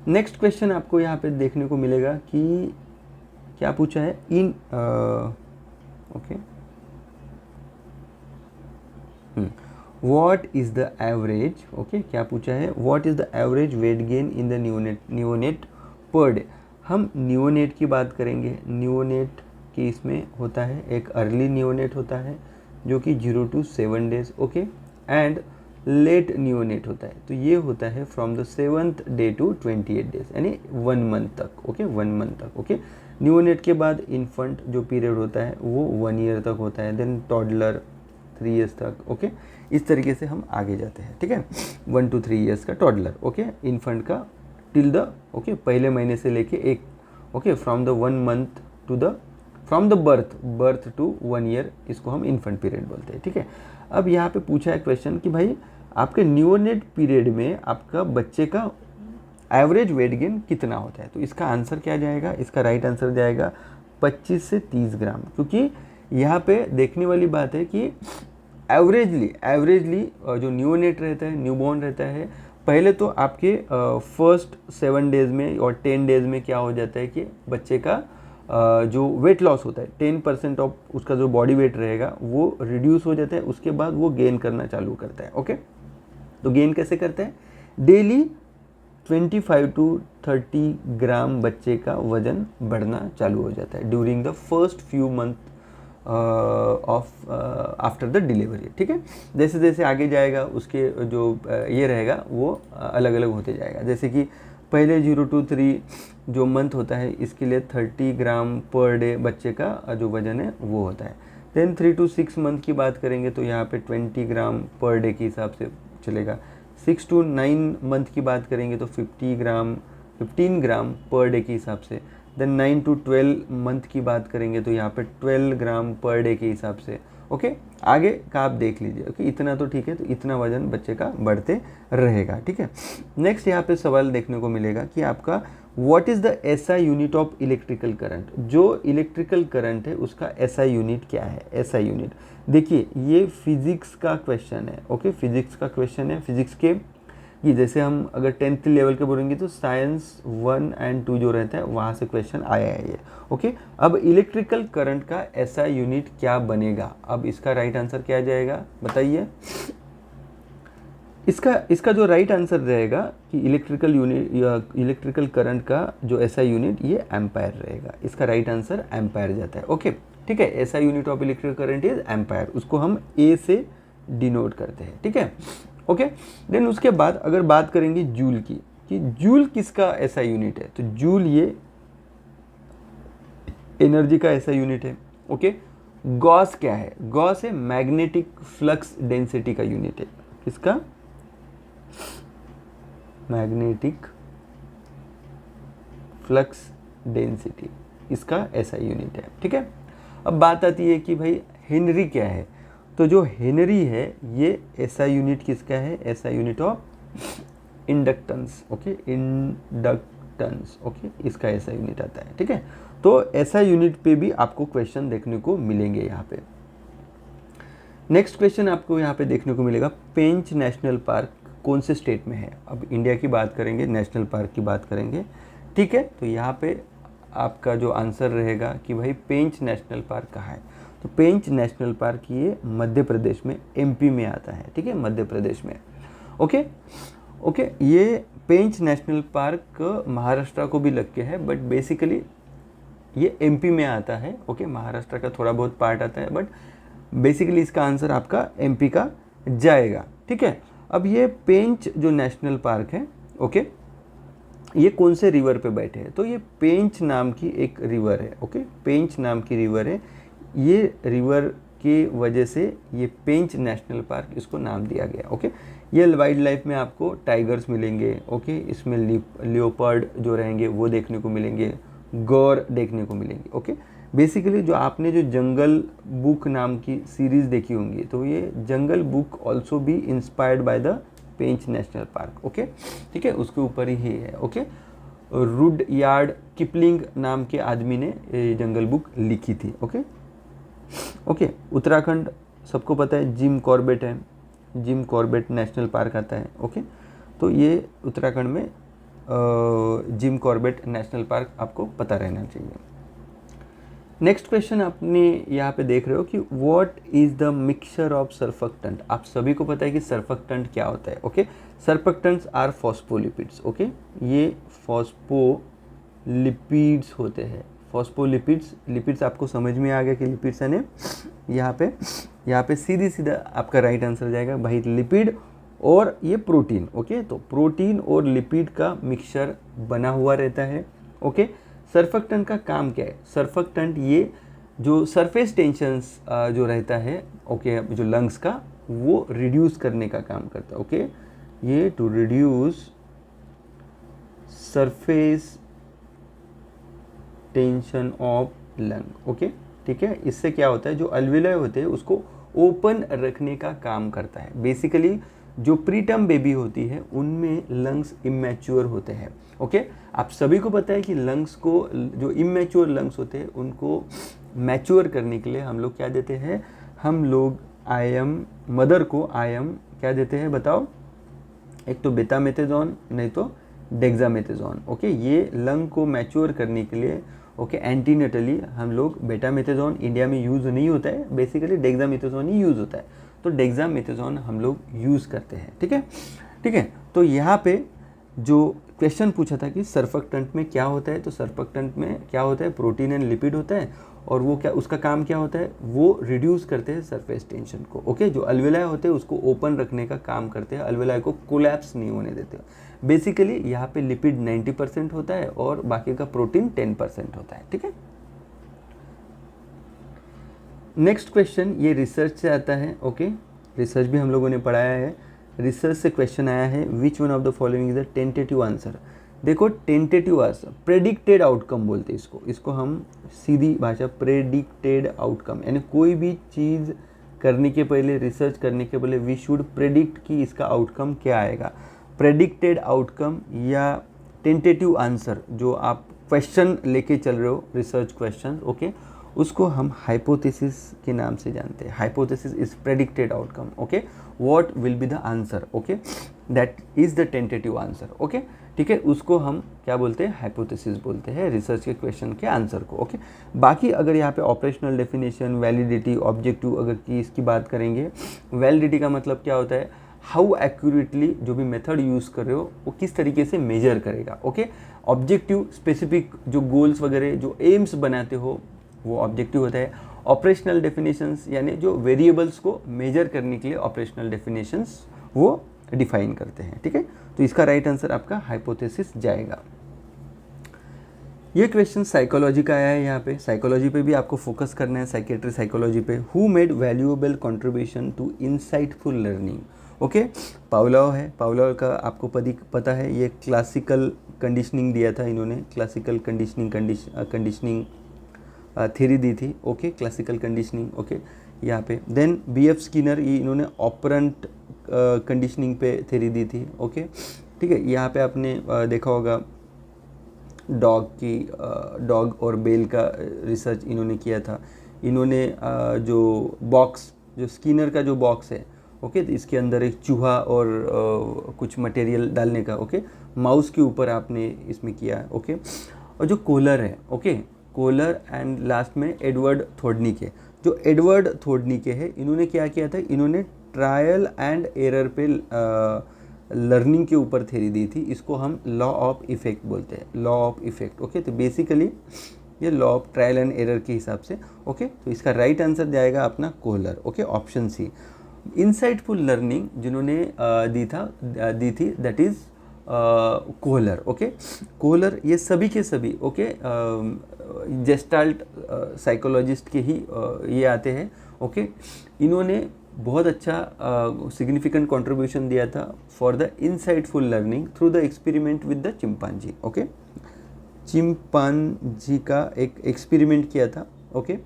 S1: नेक्स्ट क्वेश्चन आपको यहाँ पे देखने को मिलेगा कि क्या पूछा है? What is the average, okay, क्या पूछा है? What is the average weight gain in the neonate per day. हम न्यूनेट की बात करेंगे। न्यूनेट की इसमें होता है एक अर्ली न्यूनेट होता है जो कि 0 to 7 days। Okay, and let neonate होता है, तो ये होता है from the 7th day to 28 days यानी 1 month तक। ओके, 1 month तक। ओके, न्यूनेट के बाद इन्फेंट जो पीरियड होता है वो 1 year तक होता है। देन टॉडलर, 3 ईयर्स तक, ओके। इस तरीके से हम आगे जाते हैं, ठीक है। 1 to 3 ईयर्स का टॉडलर, ओके, इन्फेंट का टिल द, ओके, पहले महीने से लेके एक, okay, from the 1 month to the, from the birth to 1 year, इसको हम इन्फेंट पीरियड बोलते हैं, ठीक है। अब यहाँ पे पूछा है क्वेश्चन कि भाई आपके न्यूनेट पीरियड में आपका बच्चे का एवरेज वेट गेन कितना होता है, तो इसका आंसर क्या जाएगा, इसका राइट आंसर जाएगा 25 से 30 ग्राम, क्योंकि यहाँ पे देखने वाली बात है कि एवरेजली जो न्यूनेट रहता है, न्यूबॉर्न रहता है, पहले तो आपके फर्स्ट 7 डेज़ में और 10 डेज़ में क्या हो जाता है कि बच्चे का जो वेट लॉस होता है 10% ऑफ उसका जो बॉडी वेट रहेगा वो रिड्यूस हो जाता है, उसके बाद वो गेन करना चालू करता है, ओके। तो गेन कैसे करता है, डेली 25 to 30 ग्राम बच्चे का वजन बढ़ना चालू हो जाता है during the first few month of after the delivery, ठीक है। जैसे जैसे आगे जाएगा उसके जो ये रहेगा वो अलग अलग होते जाएगा, जैसे कि पहले 0 to 3 जो मंथ होता है इसके लिए 30 ग्राम पर डे बच्चे का जो वजन है वो होता है। देन 3 to 6 मंथ की बात करेंगे तो यहाँ पे 20 ग्राम पर डे के हिसाब से चलेगा। 6 to 9 मंथ की बात करेंगे तो 15 ग्राम पर डे के हिसाब से। देन 9 to 12 मंथ की बात करेंगे तो यहाँ पे 12 ग्राम पर डे के हिसाब से, ओके। आगे का आप देख लीजिए, ओके, इतना तो ठीक है, तो इतना वजन बच्चे का बढ़ते रहेगा, ठीक है। नेक्स्ट यहाँ पे सवाल देखने को मिलेगा कि आपका what is the SI unit of electrical current, जो इलेक्ट्रिकल करंट है उसका एसआई यूनिट क्या है। एसआई यूनिट देखिए ये फिजिक्स का क्वेश्चन है, ओके, फिजिक्स का क्वेश्चन है। फिजिक्स के कि जैसे हम अगर 10th लेवल के बोलेंगे तो साइंस 1 and 2 जो रहता है वहाँ से क्वेश्चन आया है ये, ओके। अब इलेक्ट्रिकल करंट का ऐसा यूनिट क्या बनेगा, अब इसका राइट आंसर क्या जाएगा बताइए। इसका जो राइट आंसर रहेगा कि इलेक्ट्रिकल करंट का जो ऐसा यूनिट ये एम्पायर रहेगा, इसका राइट आंसर एम्पायर जाता है, ओके, ठीक है। ऐसा unit of electrical current is ampere, उसको हम ए से डिनोट करते हैं, ठीक है, ओके। देन उसके बाद अगर बात करेंगे जूल की कि जूल किसका ऐसा यूनिट है, तो जूल ये एनर्जी का ऐसा यूनिट है, ओके। गॉस क्या है, गॉस है मैग्नेटिक फ्लक्स डेंसिटी का यूनिट है, किसका, मैग्नेटिक फ्लक्स डेंसिटी, इसका ऐसा यूनिट है, ठीक है। अब बात आती है कि भाई हेनरी क्या है, तो जो हेनरी है ये ऐसा यूनिट किसका है, ऐसा unit of inductance, okay, inductance, okay, इसका ऐसा यूनिट आता है, ठीक है। तो ऐसा यूनिट पे भी आपको क्वेश्चन देखने को मिलेंगे यहाँ पे। नेक्स्ट क्वेश्चन आपको यहाँ पे देखने को मिलेगा, पेंच नेशनल पार्क कौन से स्टेट में है। अब इंडिया की बात करेंगे, नेशनल पार्क की बात करेंगे, ठीक है। तो यहाँ पे आपका जो आंसर रहेगा कि भाई पेंच नेशनल पार्क कहाँ है, तो पेंच नेशनल पार्क ये मध्य प्रदेश में, एमपी में आता है, ठीक है, मध्य प्रदेश में, ओके। ये पेंच नेशनल पार्क महाराष्ट्र को भी लग के है, बट बेसिकली ये एमपी में आता है, ओके। महाराष्ट्र का थोड़ा बहुत पार्ट आता है, बट बेसिकली इसका आंसर आपका एमपी का जाएगा, ठीक है। अब ये पेंच जो नेशनल पार्क है, ओके, ये कौन से रिवर पे बैठे हैं, तो ये पेंच नाम की एक रिवर है, ओके, पेंच नाम की रिवर है। ये रिवर की वजह से ये पेंच नेशनल पार्क इसको नाम दिया गया, ओके। ये वाइल्ड लाइफ में आपको टाइगर्स मिलेंगे, ओके, इसमें लियोपर्ड जो रहेंगे वो देखने को मिलेंगे, गौर देखने को मिलेंगे, ओके। बेसिकली जो आपने जो जंगल बुक नाम की सीरीज़ देखी होंगी, तो ये जंगल बुक ऑल्सो भी inspired by the Pench national park, okay, ठीक है, उसके ऊपर ही है, ओके। रुडयार्ड किपलिंग नाम के आदमी ने ये जंगल बुक लिखी थी, ओके। उत्तराखंड सबको पता है, जिम कॉर्बेट है, जिम कॉर्बेट नेशनल पार्क आता है, ओके। तो ये उत्तराखंड में जिम कॉर्बेट नेशनल पार्क आपको पता रहना चाहिए। नेक्स्ट क्वेश्चन आपने यहाँ पे देख रहे हो कि what is the mixture of surfactant. आप सभी को पता है कि सर्फेक्टेंट क्या होता है, okay. Surfactants are phospholipids, okay. ये फॉस्फोलिपिड्स होते हैं, फॉस्फोलिपिड्स। लिपिड्स आपको समझ में आ गया कि लिपिड्स यानी यहाँ पे सीधा आपका राइट आंसर जाएगा भाई, लिपिड और ये प्रोटीन, ओके। तो प्रोटीन और लिपिड का मिक्सचर बना हुआ रहता है, ओके। सर्फेक्टेंट का काम क्या है, सर्फेक्टेंट ये जो सरफेस टेंशंस जो रहता है ओके जो लंग्स का, वो रिड्यूस करने का काम करता है ओके। ये to reduce surface tension of lung okay, ठीक है। इससे क्या होता है, जो अल्विलय होते हैं उसको ओपन रखने का काम करता है। बेसिकली जो प्रीटर्म बेबी होती है उनमें लंग्स इमेच्योर होते हैं ओके। आप सभी को पता है कि लंग्स को, जो इमेच्योर लंग्स होते हैं उनको मैच्योर करने के लिए हम लोग क्या देते हैं, हम लोग आयम, मदर को आयम क्या देते हैं बताओ, एक तो बेटामेथाजोन नहीं तो डेक्सामेथाजोन ओके। ये लंग को मैच्योर करने के लिए ओके एंटीनेटली हम लोग बेटामेथाजोन इंडिया में यूज़ नहीं होता है, बेसिकली डेक्सामेथाजोन ही यूज़ होता है, तो डेक्सामेथाजोन हम लोग यूज़ करते हैं, ठीक है ठीक है। तो यहाँ पे जो क्वेश्चन पूछा था कि सर्फेक्टेंट में क्या होता है, तो सर्फेक्टेंट में क्या होता है, प्रोटीन एंड लिपिड होता है, और वो क्या, उसका काम क्या होता है, वो रिड्यूस करते हैं सरफेस टेंशन को ओके। जो अल्वेलाई होते हैं उसको ओपन रखने का काम करते हैं, अल्वेलाई को कोलैप्स नहीं होने देते। बेसिकली यहाँ पे लिपिड 90% होता है और बाकी का प्रोटीन 10% होता है, ठीक है। नेक्स्ट क्वेश्चन ये रिसर्च से आता है ओके, रिसर्च भी हम लोगों ने पढ़ाया है। रिसर्च से क्वेश्चन आया है, which one of the following is the tentative answer. देखो टेंटेटिव आंसर, प्रेडिक्टेड आउटकम बोलते हैं इसको, इसको हम सीधी भाषा प्रेडिक्टेड आउटकम, यानी कोई भी चीज़ करने के पहले, रिसर्च करने के पहले वी शुड प्रेडिक्ट कि इसका आउटकम क्या आएगा। प्रेडिक्टेड आउटकम या टेंटेटिव आंसर, जो आप क्वेश्चन लेके चल रहे हो रिसर्च क्वेश्चन ओके, उसको हम हाइपोथेसिस के नाम से जानते हैं। Hypothesis is predicted outcome okay, what will be the answer okay, that is the tentative answer okay, ठीक है। उसको हम क्या बोलते हैं, हाइपोथेसिस बोलते हैं रिसर्च के क्वेश्चन के आंसर को ओके। बाकी अगर यहाँ पे ऑपरेशनल डेफिनेशन, वैलिडिटी, ऑब्जेक्टिव अगर की इसकी बात करेंगे, वैलिडिटी का मतलब क्या होता है, हाउ एक्यूरेटली जो भी मेथड यूज़ कर रहे हो वो किस तरीके से मेजर करेगा ओके। ऑब्जेक्टिव स्पेसिफिक जो गोल्स वगैरह जो एम्स बनाते हो वो ऑब्जेक्टिव होता है। ऑपरेशनल डेफिनेशंस यानी जो वेरिएबल्स को मेजर करने के लिए ऑपरेशनल डेफिनेशंस वो डिफाइन करते हैं, ठीक है। तो इसका राइट आंसर आपका हाइपोथेसिस जाएगा। ये क्वेश्चन साइकोलॉजी का आया है, यहाँ पे साइकोलॉजी पे भी आपको फोकस करना है, साइकेट्री साइकोलॉजी पे। Who made valuable contribution to insightful learning okay. Pavlov है, पावलोव का आपको पता है, ये क्लासिकल कंडीशनिंग दिया था इन्होंने, क्लासिकल कंडीशनिंग थ्योरी दी थी ओके, क्लासिकल कंडीशनिंग ओके यहाँ पे। देन BF स्किनर, ये इन्होंने ऑपरेंट कंडीशनिंग पे थ्योरी दी थी ओके, ठीक है। यहाँ पे आपने देखा होगा डॉग और बेल का रिसर्च इन्होंने किया था। इन्होंने जो बॉक्स, जो स्किनर का जो बॉक्स है ओके, तो इसके अंदर एक चूहा और कुछ मटेरियल डालने का ओके, माउस के ऊपर आपने इसमें किया है ओके। और जो कोलर है ओके, कोलर एंड लास्ट में एडवर्ड थोडनिके, जो एडवर्ड थोडनिके है, इन्होंने क्या किया था, इन्होंने ट्रायल एंड एरर पे लर्निंग के ऊपर थ्योरी दी थी। इसको हम लॉ ऑफ इफेक्ट बोलते हैं, लॉ ऑफ इफेक्ट ओके। तो बेसिकली ये law of trial and error के हिसाब से ओके। तो इसका राइट आंसर जाएगा अपना Kohler okay, option C. Insightful learning जिन्होंने दी थी that is Kohler okay. Kohler ये सभी के सभी ओके जेस्टाल्ट साइकोलॉजिस्ट के ही ये आते हैं ओके। इन्होंने बहुत अच्छा सिग्निफिकेंट कंट्रीब्यूशन दिया था for the insightful learning through the experiment with the chimpanzee okay. Chimpanzee का एक एक्सपेरिमेंट किया था ओके।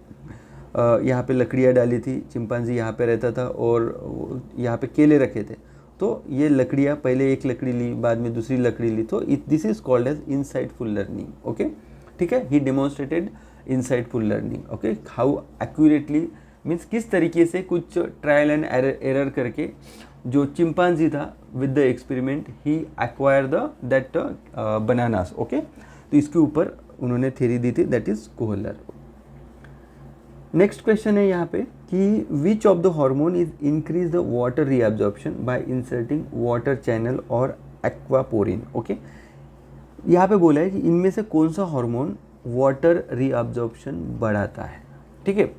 S1: यहाँ पे लकड़ियाँ डाली थी, चिंपांजी यहाँ पे रहता था और यहाँ पे केले रखे थे। तो ये लकड़ियाँ, पहले एक लकड़ी ली, बाद में दूसरी लकड़ी ली, तो this is called as insightful learning okay, ठीक है। He demonstrated insightful learning okay, how accurately means किस तरीके से कुछ ट्रायल एंड एरर करके जो चिंपांजी था with the experiment he acquire the that bananas okay. तो इसके ऊपर उन्होंने थ्योरी दी थी, that is Kohler. Next question है यहाँ पे कि which of the hormone is increase the water reabsorption bye inserting water channel और एक्वापोरिन ओके। यहाँ पे बोला है कि इनमें से कौन सा हार्मोन वाटर रीअब्जॉर्प्शन बढ़ाता है, ठीक है।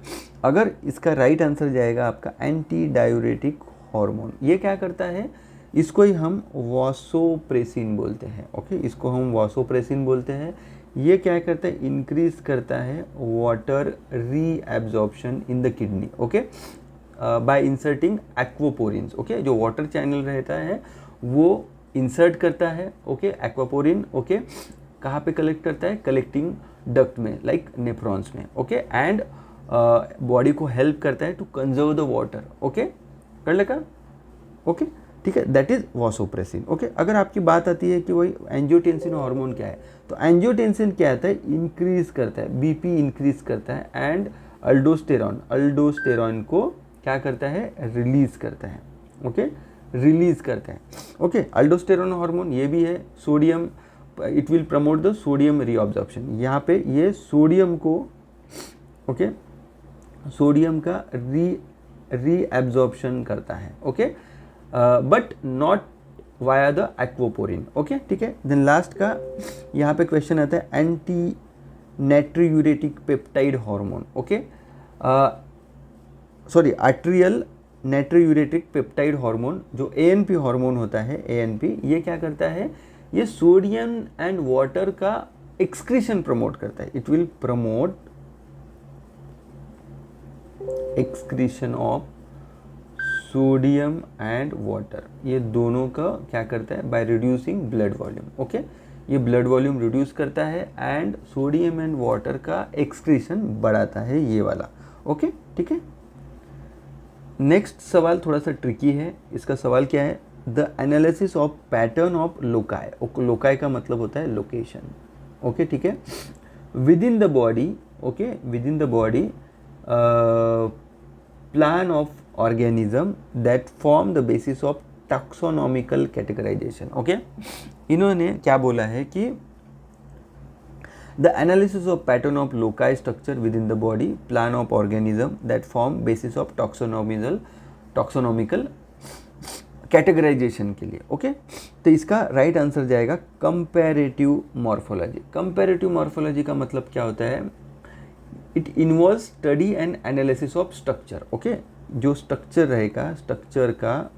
S1: अगर इसका राइट आंसर जाएगा आपका एंटी डायूरेटिक हार्मोन। ये क्या करता है, इसको ही हम वासोप्रेसिन बोलते हैं ओके, इसको हम वासोप्रेसिन बोलते हैं। ये क्या करता है, इंक्रीज करता है water reabsorption in the kidney, okay, bye inserting aquaporins, okay, जो वाटर चैनल रहता है वो इंसर्ट करता है, ओके, एक्वापोरिन, ओके, कहाँ पे कलेक्ट करता है, कलेक्टिंग डक्ट में, लाइक नेफ्रॉन्स में, ओके, एंड बॉडी को हेल्प करता है to conserve the water, okay, कर लेगा, ओके, ठीक है, दैट इज वासोप्रेसिन, ओके। अगर आपकी बात आती है कि वही एंजियोटेंसिन हार्मोन क्या है, तो एंजियोटेंसिन क्या आता है, इंक्रीज करता है, बीपी इंक्रीज करता है, एंड अल्डोस्टेरॉन को क्या करता है, रिलीज करता है, ओके, रिलीज करता है, ओके। अल्डोस्टेरॉन हार्मोन ये भी है, sodium, it will promote the sodium reabsorption, यहाँ पे ये सोडियम को, ओके, सोडियम का रीएब्जॉर्प्शन करता है, okay, but not via the aquaporin, okay, ठीक है। देन लास्ट का यहाँ पे क्वेश्चन आता है anti natriuretic peptide hormone, okay, sorry atrial natriuretic peptide hormone, जो एएनपी हार्मोन होता है, एएनपी, ये क्या करता है, ये सोडियम एंड वाटर का एक्सक्रीशन प्रमोट करता है, it will promote excretion of sodium and water, ये दोनों का क्या करता है, by reducing blood volume, okay, ये ब्लड वॉल्यूम रिड्यूस करता है एंड सोडियम एंड वाटर का एक्सक्रीशन बढ़ाता है, ये वाला, ओके, ठीक है। नेक्स्ट सवाल थोड़ा सा ट्रिकी है, इसका सवाल क्या है, the analysis of pattern of loci, loci का मतलब होता है लोकेशन, ओके, ठीक है, with in the body, okay, with in the body plan of organism that form the basis of taxonomical categorization, okay, इन्होंने क्या बोला है कि the analysis of pattern of loci structure within the body plan of organism that form basis of taxonomical categorization के लिए, okay, तो इसका right answer जाएगा कंपैरेटिव मॉर्फोलॉजी। कंपैरेटिव मॉर्फोलॉजी का मतलब क्या होता है, it involve study and analysis of structure, okay, जो स्ट्रक्चर रहेगा, स्ट्रक्चर का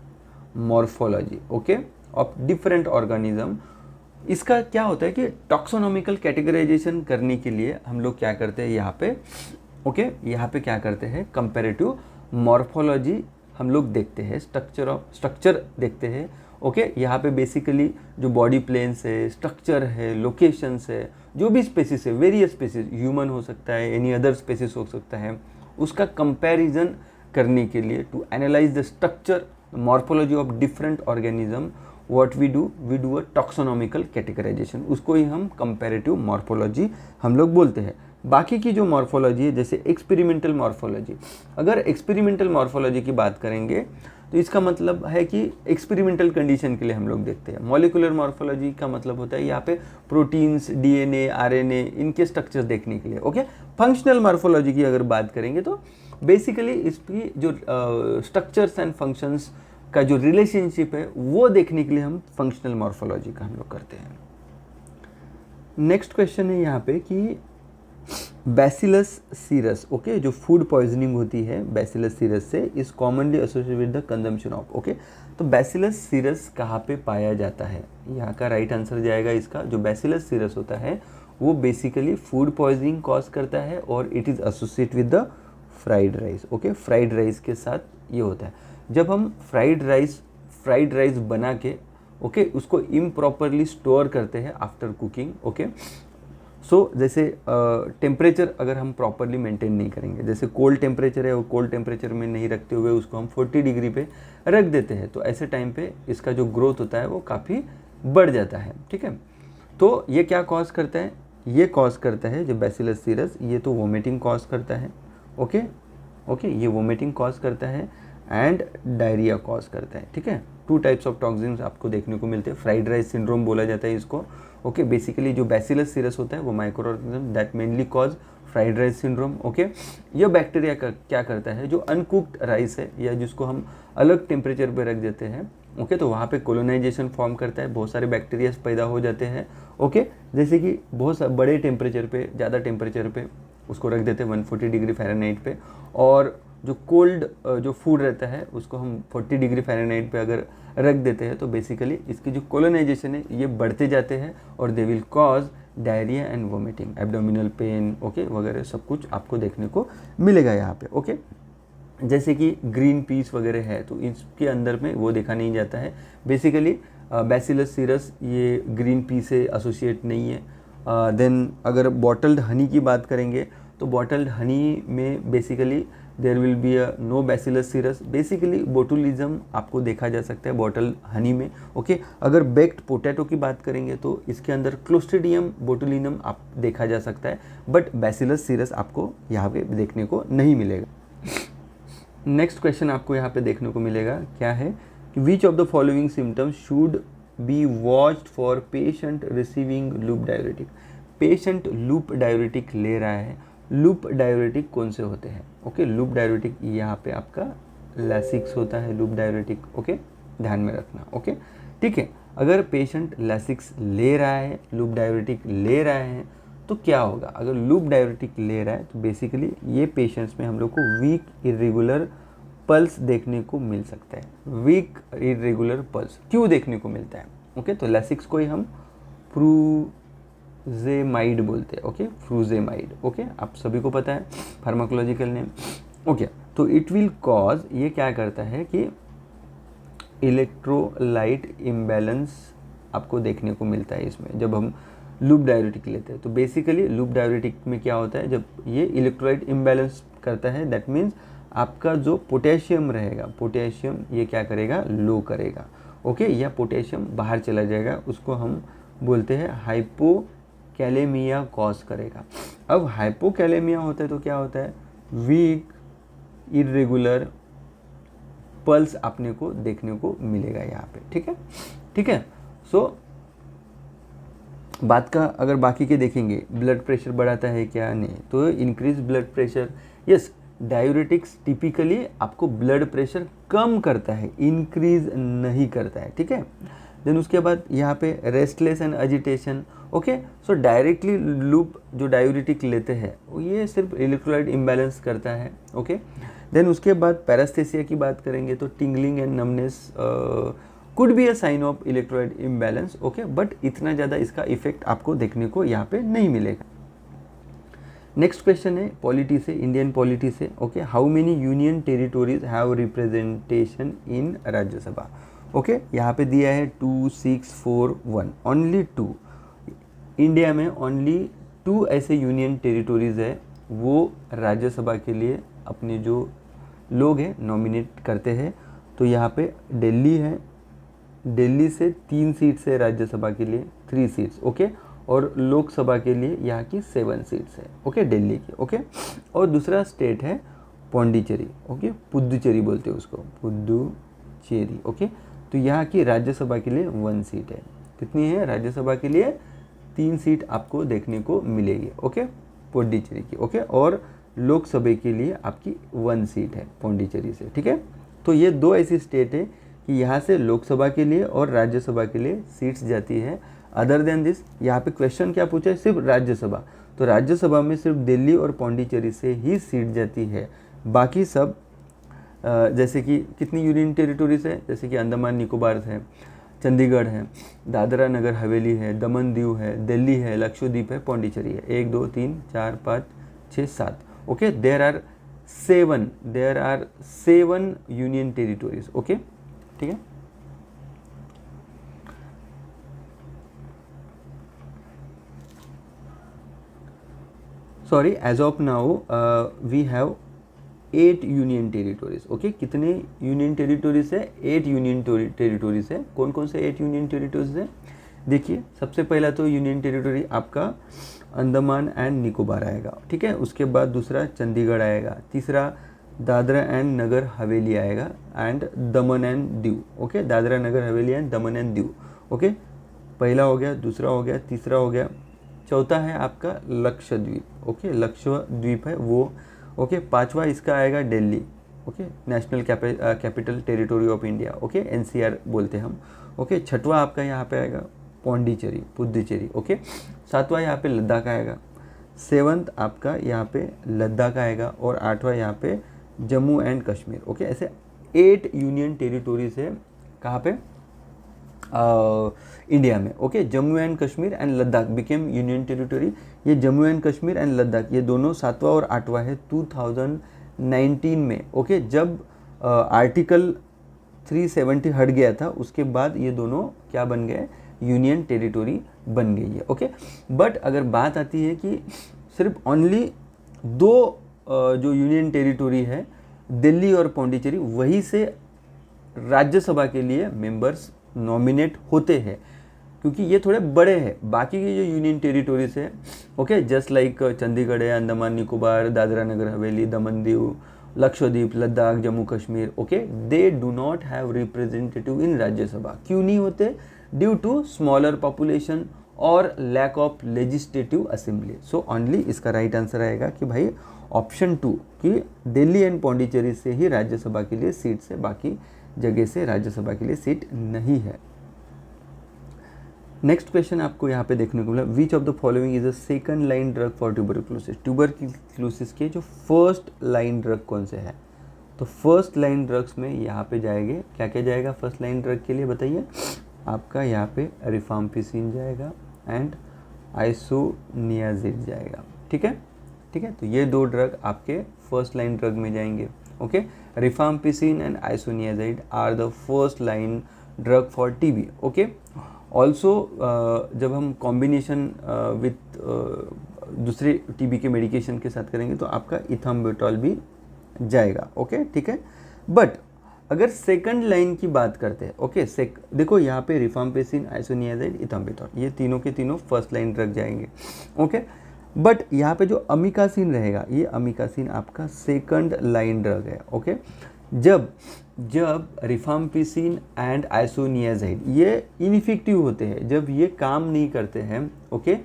S1: morphology, okay, of different organism. इसका क्या होता है कि टॉक्सोनॉमिकल कैटेगराइजेशन करने के लिए हम लोग क्या करते हैं यहाँ पे, ओके, यहाँ पे क्या करते हैं, कंपैरेटिव मॉर्फोलॉजी हम लोग देखते हैं, स्ट्रक्चर देखते हैं, ओके, यहाँ पे बेसिकली जो बॉडी प्लेन्स है, स्ट्रक्चर है, लोकेशंस है, जो भी स्पेसिस है, वेरियस स्पेसिस, ह्यूमन हो सकता है, एनी अदर स्पेसिस हो सकता है, उसका कंपैरिजन करने के लिए, to analyze the structure morphology of different organism, what we do a taxonomical categorization, उसको ही हम कंपैरेटिव मॉर्फोलॉजी हम लोग बोलते हैं। बाकी की जो मॉर्फोलॉजी है, जैसे एक्सपेरिमेंटल मॉर्फोलॉजी, अगर एक्सपेरिमेंटल मॉर्फोलॉजी की बात करेंगे तो इसका मतलब है कि एक्सपेरिमेंटल कंडीशन के लिए हम लोग देखते हैं। मॉलिकुलर मॉर्फोलॉजी का मतलब होता है यहाँ पे प्रोटीन्स, डीएनए, आरएनए, इनके स्ट्रक्चर्स देखने के लिए, ओके। फंक्शनल मॉर्फोलॉजी की अगर बात करेंगे तो बेसिकली इसकी जो स्ट्रक्चर्स एंड फंक्शंस का जो रिलेशनशिप है वो देखने के लिए हम फंक्शनल मॉर्फोलॉजी का हम लोग करते हैं। नेक्स्ट क्वेश्चन है यहाँ पे कि बैसिलस सीरस, ओके, जो फूड पॉइजनिंग होती है बैसिलस सीरस से, is commonly associated with the consumption of, okay, तो बैसिलस सीरस कहाँ पे पाया जाता है, यहाँ का राइट आंसर जाएगा इसका, जो बैसिलस सीरस होता है वो बेसिकली फूड पॉइजनिंग कॉज करता है और it is associated with the fried rice, okay, fried rice के साथ ये होता है। जब हम फ्राइड राइस बना के, ओके, उसको इम्प्रॉपरली स्टोर करते हैं आफ्टर कुकिंग, ओके, सो जैसे टेम्परेचर अगर हम प्रॉपरली मेंटेन नहीं करेंगे, जैसे कोल्ड टेम्परेचर है और कोल्ड टेम्परेचर में नहीं रखते हुए उसको हम 40 डिग्री पे रख देते हैं, तो ऐसे टाइम पे इसका जो ग्रोथ होता है वो काफ़ी बढ़ जाता है, ठीक है। तो ये क्या कॉज करता है, ये कॉज करता है जो बैसिलस सीरस, ये तो वोमिटिंग कॉज करता है, ओके, ये वोमिटिंग कॉज करता है एंड डायरिया कॉज करता है, ठीक है। 2 टाइप्स ऑफ टॉक्सिन्स आपको देखने को मिलते हैं, फ्राइड राइस सिंड्रोम बोला जाता है इसको, ओके। बेसिकली जो बैसिलस सीरस होता है वो micro organism that mainly cause fried rice syndrome, okay. यह बैक्टीरिया क्या करता है, जो अनकुक्ड राइस है या जिसको हम अलग टेम्परेचर पे रख देते हैं, ओके, तो वहाँ पे कोलोनाइजेशन फॉर्म करता है, बहुत सारे बैक्टीरिया पैदा हो जाते हैं, ओके। जैसे कि बहुत बड़े टेम्परेचर पे, ज़्यादा टेम्परेचर पे उसको रख देते हैं 140 डिग्री फ़ारेनहाइट पे, और जो कोल्ड जो फूड रहता है उसको हम 40 डिग्री फ़ारेनहाइट पे अगर रख देते हैं, तो बेसिकली इसकी जो कोलोनाइजेशन है ये बढ़ते जाते हैं और they will cause diarrhoea and vomiting, abdominal pain, okay, वगैरह सब कुछ आपको देखने को मिलेगा यहाँ पे, ओके। जैसे कि ग्रीन पीस वगैरह है तो इसके अंदर में वो देखा नहीं जाता है। बेसिकली बैसिलस सीरस ये ग्रीन पी से एसोसिएट नहीं है। देन अगर बॉटल्ड हनी की बात करेंगे तो बॉटल्ड हनी में basically there will be a no bacillus cereus. Basically botulism आपको देखा जा सकता है बॉटल हनी में, ओके। अगर बेक्ड पोटैटो की बात करेंगे तो इसके अंदर क्लोस्ट्रीडियम बोटुलिनम आप देखा जा सकता है, बट बैसिलस सीरस आपको यहाँ पे देखने को नहीं मिलेगा। नेक्स्ट क्वेश्चन आपको यहाँ पे देखने को मिलेगा, क्या है कि which of the following symptoms should be watched for patient receiving loop diuretic. Patient loop diuretic ले रहा है, लूप डायरेटिक कौन से होते हैं, ओके। लूप डायरेटिक यहाँ पे आपका लैसिक्स होता है, लूप डायरेटिक, ओके, ध्यान में रखना, ओके, ठीक है। अगर पेशेंट लैसिक्स ले रहा है, लूप डायरेटिक ले रहा है तो क्या होगा। अगर लूप डायरेटिक ले रहा है तो बेसिकली ये पेशेंट्स में हम लोग को वीक इरेगुलर पल्स देखने को मिल सकता है। वीक इरेगुलर पल्स क्यों देखने को मिलता है, ओके। तो लैसिक्स को ही हम फ्रूजेमाइड बोलते हैं, ओके, फ्रूजेमाइड, ओके, आप सभी को पता है फार्माकोलॉजिकल नेम, ओके। तो इट विल कॉज, ये क्या करता है कि इलेक्ट्रोलाइट इम्बैलेंस आपको देखने को मिलता है इसमें जब हम लूप डायरेटिक लेते हैं। तो बेसिकली लूप डायरेटिक में क्या होता है, जब ये इलेक्ट्रोलाइट इम्बैलेंस करता है दैट मीन्स आपका जो पोटेशियम रहेगा, पोटेशियम ये क्या करेगा, लो करेगा, ओके, या पोटेशियम बाहर चला जाएगा, उसको हम बोलते हैं हाइपोकैलेमिया कॉज करेगा। अब हाइपोकैलेमिया होता है तो क्या होता है, वीक इरेगुलर पल्स अपने को देखने को मिलेगा यहाँ पे, ठीक है, ठीक है। सो बात का अगर बाकी के देखेंगे, ब्लड प्रेशर बढ़ाता है क्या, नहीं, तो increase blood pressure, yes, diuretics typically आपको ब्लड प्रेशर कम करता है, इंक्रीज नहीं करता है, ठीक है। देन उसके बाद यहाँ पे restless and agitation, okay. So directly loop जो डायूरेटिक लेते हैं ये सिर्फ इलेक्ट्रोलाइट इम्बैलेंस करता है, ओके। देन उसके बाद पैरास्थेसिया की बात करेंगे तो tingling and numbness could be a sign of electrolyte imbalance, okay, but इतना ज़्यादा इसका इफेक्ट आपको देखने को यहाँ पे नहीं मिलेगा। नेक्स्ट क्वेश्चन है पॉलिटी से, इंडियन पॉलिटी से, okay. How many union territories have representation in Rajya Sabha, okay. यहाँ पे दिया है 2, 6, 4, 1, ओनली 2। इंडिया में ओनली 2 ऐसे यूनियन टेरिटोरीज है वो राज्यसभा के लिए अपने जो लोग हैं नॉमिनेट करते हैं। तो यहाँ पे दिल्ली है, दिल्ली से 3 सीट्स है राज्यसभा के लिए, 3 सीट्स, ओके। और लोकसभा के लिए यहाँ की 7 सीट्स है, ओके, दिल्ली की, ओके। और दूसरा स्टेट है पौंडीचेरी, ओके, पुदुचेरी बोलते हैं उसको, पुदुचेरी, ओके। तो यहाँ की राज्यसभा के लिए 1 सीट है। कितनी है राज्यसभा के लिए, 3 सीट आपको देखने को मिलेगी, ओके, पौंडीचेरी की, ओके। और लोकसभा के लिए आपकी 1 सीट है पौंडीचेरी से, ठीक है। तो ये 2 ऐसी स्टेट है कि यहाँ से लोकसभा के लिए और राज्यसभा के लिए सीट्स जाती है। अदर देन दिस, यहाँ पे क्वेश्चन क्या पूछा है, सिर्फ राज्यसभा, तो राज्यसभा में सिर्फ दिल्ली और पौंडीचेरी से ही सीट जाती है। बाकी सब जैसे कि कितनी यूनियन टेरिटोरीज है, जैसे कि अंडमान निकोबार है, चंडीगढ़ है, दादरा नगर हवेली है, दमन दीव है, दिल्ली है, लक्षद्वीप है, पौंडीचेरी है। 1, 2, 3, 4, 5, 6, 7, okay. There are 7 union territories, okay, ठीक है। Sorry, as of now we have 8 union territories, okay. कितने यूनियन टेरिटोरीज है, 8 यूनियन टेरिटोरीज है। कौन कौन से 8 यूनियन टेरिटोरीज है, देखिए। सबसे पहला तो यूनियन टेरिटोरी आपका अंडमान एंड निकोबार आएगा, ठीक है। उसके बाद दूसरा चंडीगढ़ आएगा, तीसरा दादरा एंड नगर हवेली आएगा and Daman and Diu, okay. Dadra Nagar Haveli and Daman and Diu, okay. पहला हो गया, दूसरा हो गया, तीसरा हो गया, चौथा है आपका लक्षद्वीप, ओके, लक्षद्वीप है वो, ओके। पांचवा इसका आएगा Delhi, okay, national capital territory of India, okay, NCR बोलते हैं हम, ओके। छठवा आपका यहाँ पे आएगा पौंडीचेरी, पुदुचेरी, ओके। सातवां यहाँ पे लद्दाख आएगा, 7th आपका यहाँ पे लद्दाख आएगा और 8वां यहाँ पे जम्मू एंड कश्मीर, ओके। ऐसे 8 यूनियन टेरिटोरीज है कहाँ पे, इंडिया में। Okay, Jammu and Kashmir and Ladakh became union territory. ये जम्मू एंड कश्मीर एंड लद्दाख ये दोनों 7वां और 8वां है 2019 में। ओके, जब आर्टिकल 370 हट गया था उसके बाद ये दोनों क्या बन गए, यूनियन टेरिटरी बन गई है। ओके, बट अगर बात आती है कि सिर्फ ओनली दो जो यूनियन टेरिटरी है दिल्ली और पौंडीचेरी, वहीं से राज्यसभा के लिए मेंबर्स नॉमिनेट होते हैं, क्योंकि ये थोड़े बड़े हैं। बाकी के जो यूनियन टेरिटोरीज है, ओके, जस्ट लाइक चंडीगढ़ है, Andaman Nicobar, Dadra Nagar Haveli, Daman Diu, Lakshadweep, Ladakh, Jammu Kashmir, okay, they do not have representative in Rajya Sabha. क्यों नहीं होते? ड्यू टू स्मॉलर पॉपुलेशन और lack of legislative assembly. So only इसका राइट आंसर आएगा कि भाई ऑप्शन 2 कि दिल्ली एंड पौंडीचेरी से ही राज्यसभा के लिए सीट से, बाकी जगह से राज्यसभा के लिए सीट नहीं है। नेक्स्ट क्वेश्चन आपको यहाँ पे देखने को मिला, which of the following is a second line drug for tuberculosis. Tuberculosis के जो फर्स्ट लाइन ड्रग कौन से है? तो फर्स्ट लाइन ड्रग्स में यहाँ पे जाएंगे, क्या क्या जाएगा फर्स्ट लाइन ड्रग के लिए बताइए? आपका यहाँ पे रिफाम्पिसिन जाएगा एंड आइसोनियाजिड जाएगा। ठीक है, ठीक है, तो ये दो ड्रग आपके फर्स्ट लाइन ड्रग में जाएंगे। Okay, rifampicin and isoniazid are the first line drug for TB. Okay, also जब हम कॉम्बिनेशन विथ दूसरे टीबी के मेडिकेशन के साथ करेंगे तो आपका इथाम्बुटॉल भी जाएगा। ओके, ठीक है, बट अगर सेकंड लाइन की बात करते हैं, ओके, देखो यहाँ पे रिफाम्पिसिन, आइसोनियाजिड, इथाम्बुटॉल ये तीनों के तीनों फर्स्ट लाइन ड्रग जाएंगे। ओके, बट यहाँ पे जो अमिकासिन रहेगा, ये अमिकासिन आपका सेकंड लाइन ड्रग है। ओके, जब रिफाम्पिसिन एंड आइसोनियाजिड ये इनइफेक्टिव होते हैं, जब ये काम नहीं करते हैं, ओके,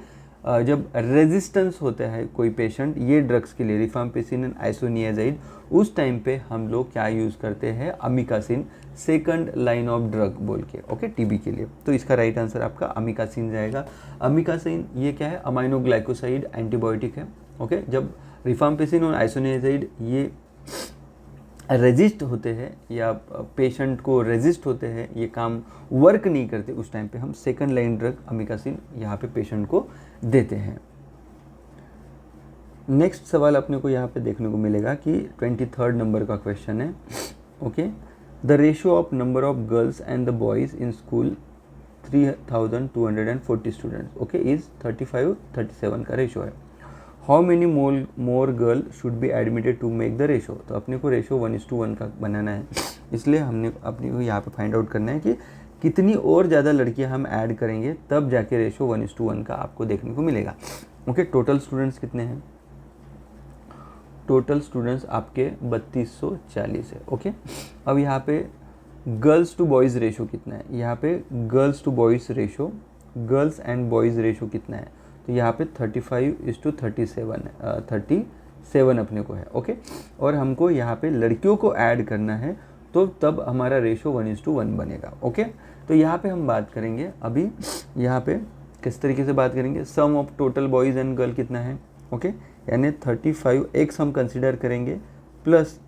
S1: जब रेजिस्टेंस होता है कोई पेशेंट ये ड्रग्स के लिए, रिफाम्पिसिन एंड आइसोनियाजिड, उस टाइम पे हम लोग क्या यूज़ करते हैं? Amikacin, second line of drug बोल के। ओके, टीबी के लिए। तो इसका राइट आंसर आपका अमिकासिन जाएगा। अमिकासिन ये क्या है? अमाइनो ग्लाइकोसाइड एंटीबायोटिक है। ओके, जब रिफाम्पिसिन और आइसोनियाजिड ये रेजिस्ट होते हैं या पेशेंट को रेजिस्ट होते हैं, ये काम वर्क नहीं करते, उस टाइम पे हम सेकंड लाइन ड्रग अमिकासिन यहाँ पे पेशेंट को देते हैं। नेक्स्ट सवाल अपने को यहाँ पे देखने को मिलेगा कि 23rd नंबर का क्वेश्चन है। Okay, the ratio of number of girls and the boys in school 3240 students, okay, is 35-37 का रेशो है। How many more girl should be admitted to make the ratio. तो अपने को रेशो 1:1 का बनाना है, इसलिए हमने अपने को यहाँ पे फाइंड आउट करना है कि कितनी और ज़्यादा लड़कियाँ हम ऐड करेंगे तब जाके रेशो 1:1 का आपको देखने को मिलेगा। ओके, टोटल स्टूडेंट्स कितने हैं? टोटल स्टूडेंट्स आपके 3240 है। ओके, अब यहाँ पे गर्ल्स टू बॉयज़ रेशो कितना है? यहाँ पे girls to boys ratio, girls and boys ratio कितना है? तो यहाँ पे 35:37 अपने को है। ओके, और हमको यहाँ पे लड़कियों को ऐड करना है, तो तब हमारा रेशो 1:1 बनेगा। ओके, तो यहाँ पे हम बात करेंगे अभी, यहाँ पे किस तरीके से बात करेंगे? Sum of total boys and girl कितना है? ओके, यानी 35x हम कंसिडर करेंगे प्लस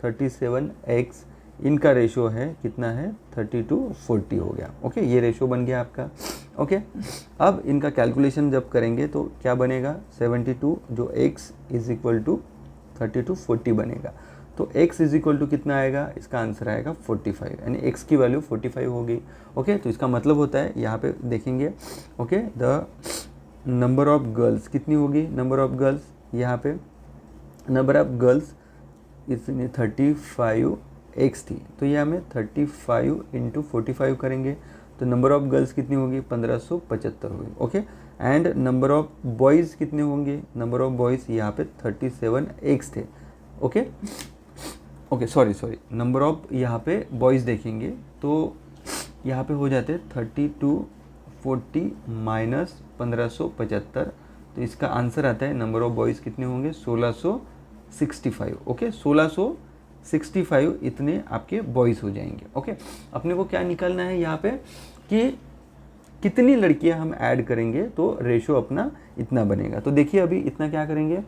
S1: 37x, इनका रेशो है कितना है? 30:40 हो गया। ओके, ये रेशो बन गया आपका। ओके, अब इनका कैलकुलेशन जब करेंगे तो क्या बनेगा? 72 जो x इज इक्वल टू 30:40 बनेगा। तो x इज इक्वल टू कितना आएगा? इसका आंसर आएगा 45, यानी x की वैल्यू 45 हो गई। ओके, तो इसका मतलब होता है यहाँ पे देखेंगे, okay, the number of girls कितनी होगी? नंबर ऑफ गर्ल्स यहाँ पे नंबर ऑफ गर्ल्स इसमें 35x थी, तो ये हमें 35 × 45 करेंगे तो नंबर ऑफ गर्ल्स कितनी होगी? 1575 होगी। Okay, and number of boys कितने होंगे? नंबर ऑफ बॉयज़ यहाँ पे 37x थे। Okay, okay, sorry, number of यहाँ पे बॉयज़ देखेंगे तो यहाँ पे हो जाते 3240 माइनस 1575, तो इसका आंसर आता है नंबर ऑफ बॉयज़ कितने होंगे? 1665। ओके, 1665 इतने आपके बॉयज़ हो जाएंगे। ओके, अपने को क्या निकालना है यहाँ पे कि कितनी लड़कियां हम ऐड करेंगे तो रेशो अपना इतना बनेगा। तो देखिए अभी इतना क्या करेंगे?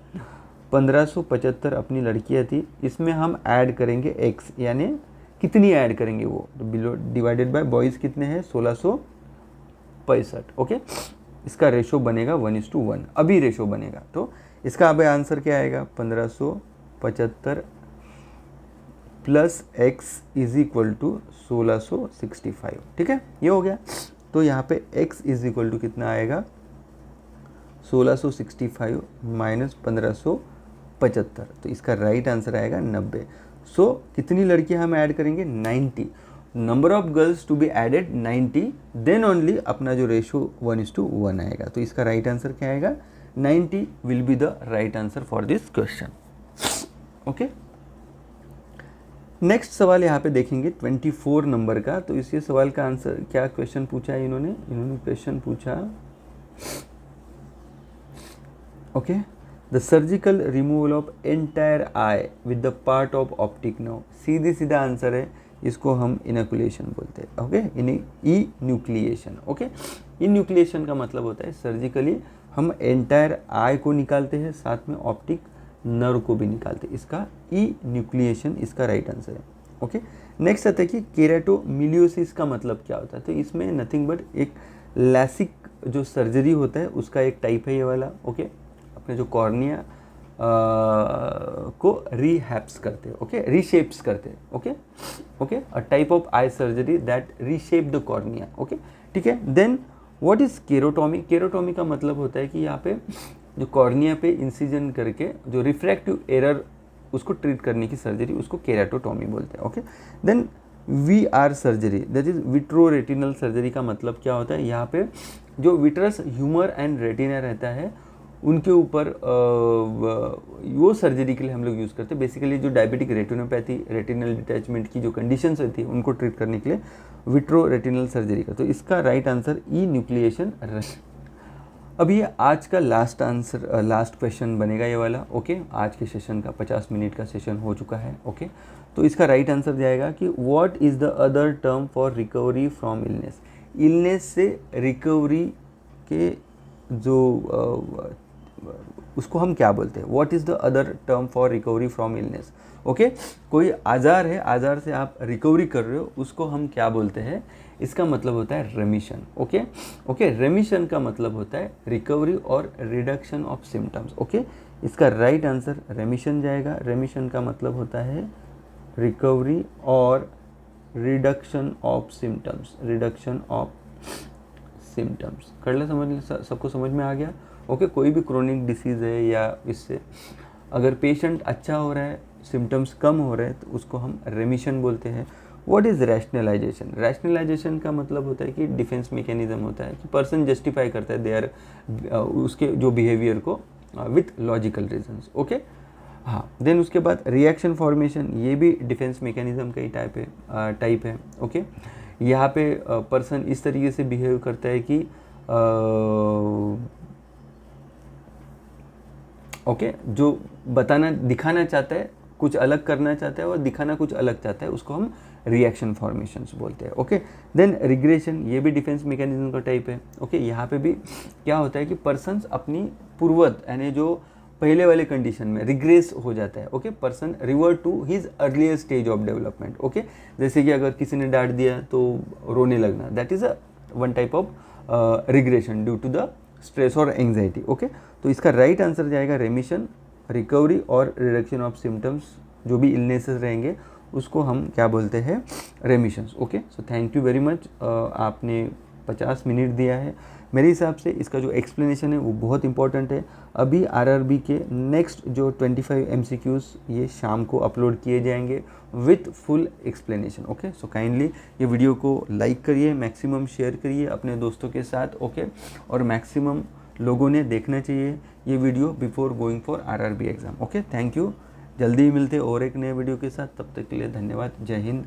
S1: 1575 अपनी लड़कियां थी, इसमें हम ऐड करेंगे x, यानी कितनी ऐड करेंगे वो, तो बिलो डिवाइडेड बाय बॉयज़ कितने हैं 1665, ओके। इसका रेशो बनेगा 1:1, अभी रेशो बनेगा। तो इसका अब आंसर क्या आएगा, 1575 plus x is equal to 1665, ठीक है, ये हो गया। तो यहाँ पे x इज इक्वल टू कितना आएगा, 1665 माइनस 1575, तो इसका राइट आंसर आएगा 90। सो कितनी लड़कियां हम ऐड करेंगे, 90। Number of girls to be added 90, then only अपना जो रेशो 1:1 आएगा। तो इसका राइट आंसर क्या आएगा, 90 will be the right answer for this question, okay. Next सवाल यहाँ पे देखेंगे 24 नंबर का। तो इस सवाल का आंसर क्या क्वेश्चन पूछा है इन्होंने क्वेश्चन पूछा, okay, the surgical removal of entire I with the part of optic nerve. सीधा आंसर है, इसको हम इनोकुलेशन बोलते हैं, ओके, इन्यूक्लिएशन, ओके। इन्यूक्लिएशन का मतलब होता है सर्जिकली हम एंटायर आई को निकालते हैं, साथ में ऑप्टिक नर्व को भी निकालते हैं, इसका इन्यूक्लिएशन इसका राइट आंसर है, ओके। नेक्स्ट आता है कि केराटोमिलियोसिस का मतलब क्या होता है। तो इसमें नथिंग बट एक लैसिक जो सर्जरी होता है उसका एक टाइप है ये वाला, ओके। अपने जो कॉर्निया को रीहैप्स करते हैं, ओके, रीशेप्स करते हैं, okay, a type of eye surgery that reshape the cornea, okay, ठीक है। Then what is keratotomy. Keratotomy का मतलब होता है कि यहाँ पे जो कॉर्निया पे इंसिजन करके जो रिफ्रैक्टिव एरर उसको ट्रीट करने की सर्जरी, उसको केराटोटोमी बोलते हैं, okay. Then VR surgery, that is vitreoretinal surgery का मतलब क्या होता है, यहाँ पे जो विट्रस ह्यूमर एंड रेटिना रहता है उनके ऊपर वो सर्जरी के लिए हम लोग यूज़ करते हैं। बेसिकली जो डायबिटिक रेटिनोपैथी, रेटिनल डिटैचमेंट की जो कंडीशंस होती है उनको ट्रीट करने के लिए विट्रो रेटिनल सर्जरी का। तो इसका राइट आंसर इन्यूक्लिएशन। अब ये आज का लास्ट आंसर, लास्ट क्वेश्चन बनेगा ये वाला, ओके। आज के सेशन का 50 मिनट का सेशन हो चुका है, ओके। तो इसका राइट आंसर जाएगा कि what is the other term for recovery from illness. Illness से रिकवरी के जो उसको हम क्या बोलते हैं, what is the other term for recovery from illness, okay. कोई आज़ार है, आज़ार से आप रिकवरी कर रहे हो, उसको हम क्या बोलते हैं, इसका मतलब होता है रेमिशन, ओके। रेमिशन का मतलब होता है रिकवरी और रिडक्शन ऑफ सिम्टम्स, ओके। इसका राइट आंसर रेमिशन जाएगा। रेमिशन का मतलब होता है रिकवरी और रिडक्शन ऑफ सिम्टम्स, कर ले, सबको समझ में आ गया, ओके। कोई भी क्रोनिक डिसीज़ है या इससे अगर पेशेंट अच्छा हो रहा है, सिम्टम्स कम हो रहे हैं, तो उसको हम रेमिशन बोलते हैं। What is rationalisation. रैशनलाइजेशन का मतलब होता है कि डिफेंस मैकेनिज्म होता है कि पर्सन जस्टिफाई करता है देयर उसके जो बिहेवियर को विथ लॉजिकल रीजंस, ओके। हाँ, देन उसके बाद रिएक्शन फॉर्मेशन, ये भी डिफेंस मैकेनिज्म का ही टाइप है, ओके। यहाँ पे पर्सन इस तरीके से बिहेव करता है कि ओके, जो दिखाना चाहता है, कुछ अलग करना चाहता है और दिखाना कुछ अलग चाहता है, उसको हम रिएक्शन फॉर्मेशंस बोलते हैं, ओके। देन रिग्रेशन, ये भी डिफेंस मैकेनिज्म का टाइप है, ओके। यहाँ पे भी क्या होता है कि पर्सन्स अपनी पूर्वत यानी जो पहले वाले कंडीशन में रिग्रेस हो जाता है, okay. Person revert to his earlier stage of development, okay. जैसे कि अगर किसी ने डांट दिया तो रोने लगना, that is a one type of regression due to the stress और एंग्जाइटी, ओके। तो इसका राइट आंसर जाएगा रेमिशन, रिकवरी और रिडक्शन ऑफ सिम्टम्स, जो भी इलनेसेस रहेंगे उसको हम क्या बोलते हैं, remissions, okay. So thank you very much, आपने 50 मिनट दिया है। मेरे हिसाब से इसका जो एक्सप्लेनेशन है वो बहुत इंपॉर्टेंट है। अभी आरआरबी के नेक्स्ट जो 25 MCQs ये शाम को अपलोड किए जाएंगे with full explanation, okay. So kindly ये वीडियो को लाइक करिए, मैक्सिमम शेयर करिए अपने दोस्तों के साथ, ओके। और मैक्सिमम लोगों ने देखना चाहिए ये video before going for RRB exam, okay. Thank you, जल्दी ही मिलते और एक नए वीडियो के साथ, तब तक के लिए धन्यवाद। जय हिंद,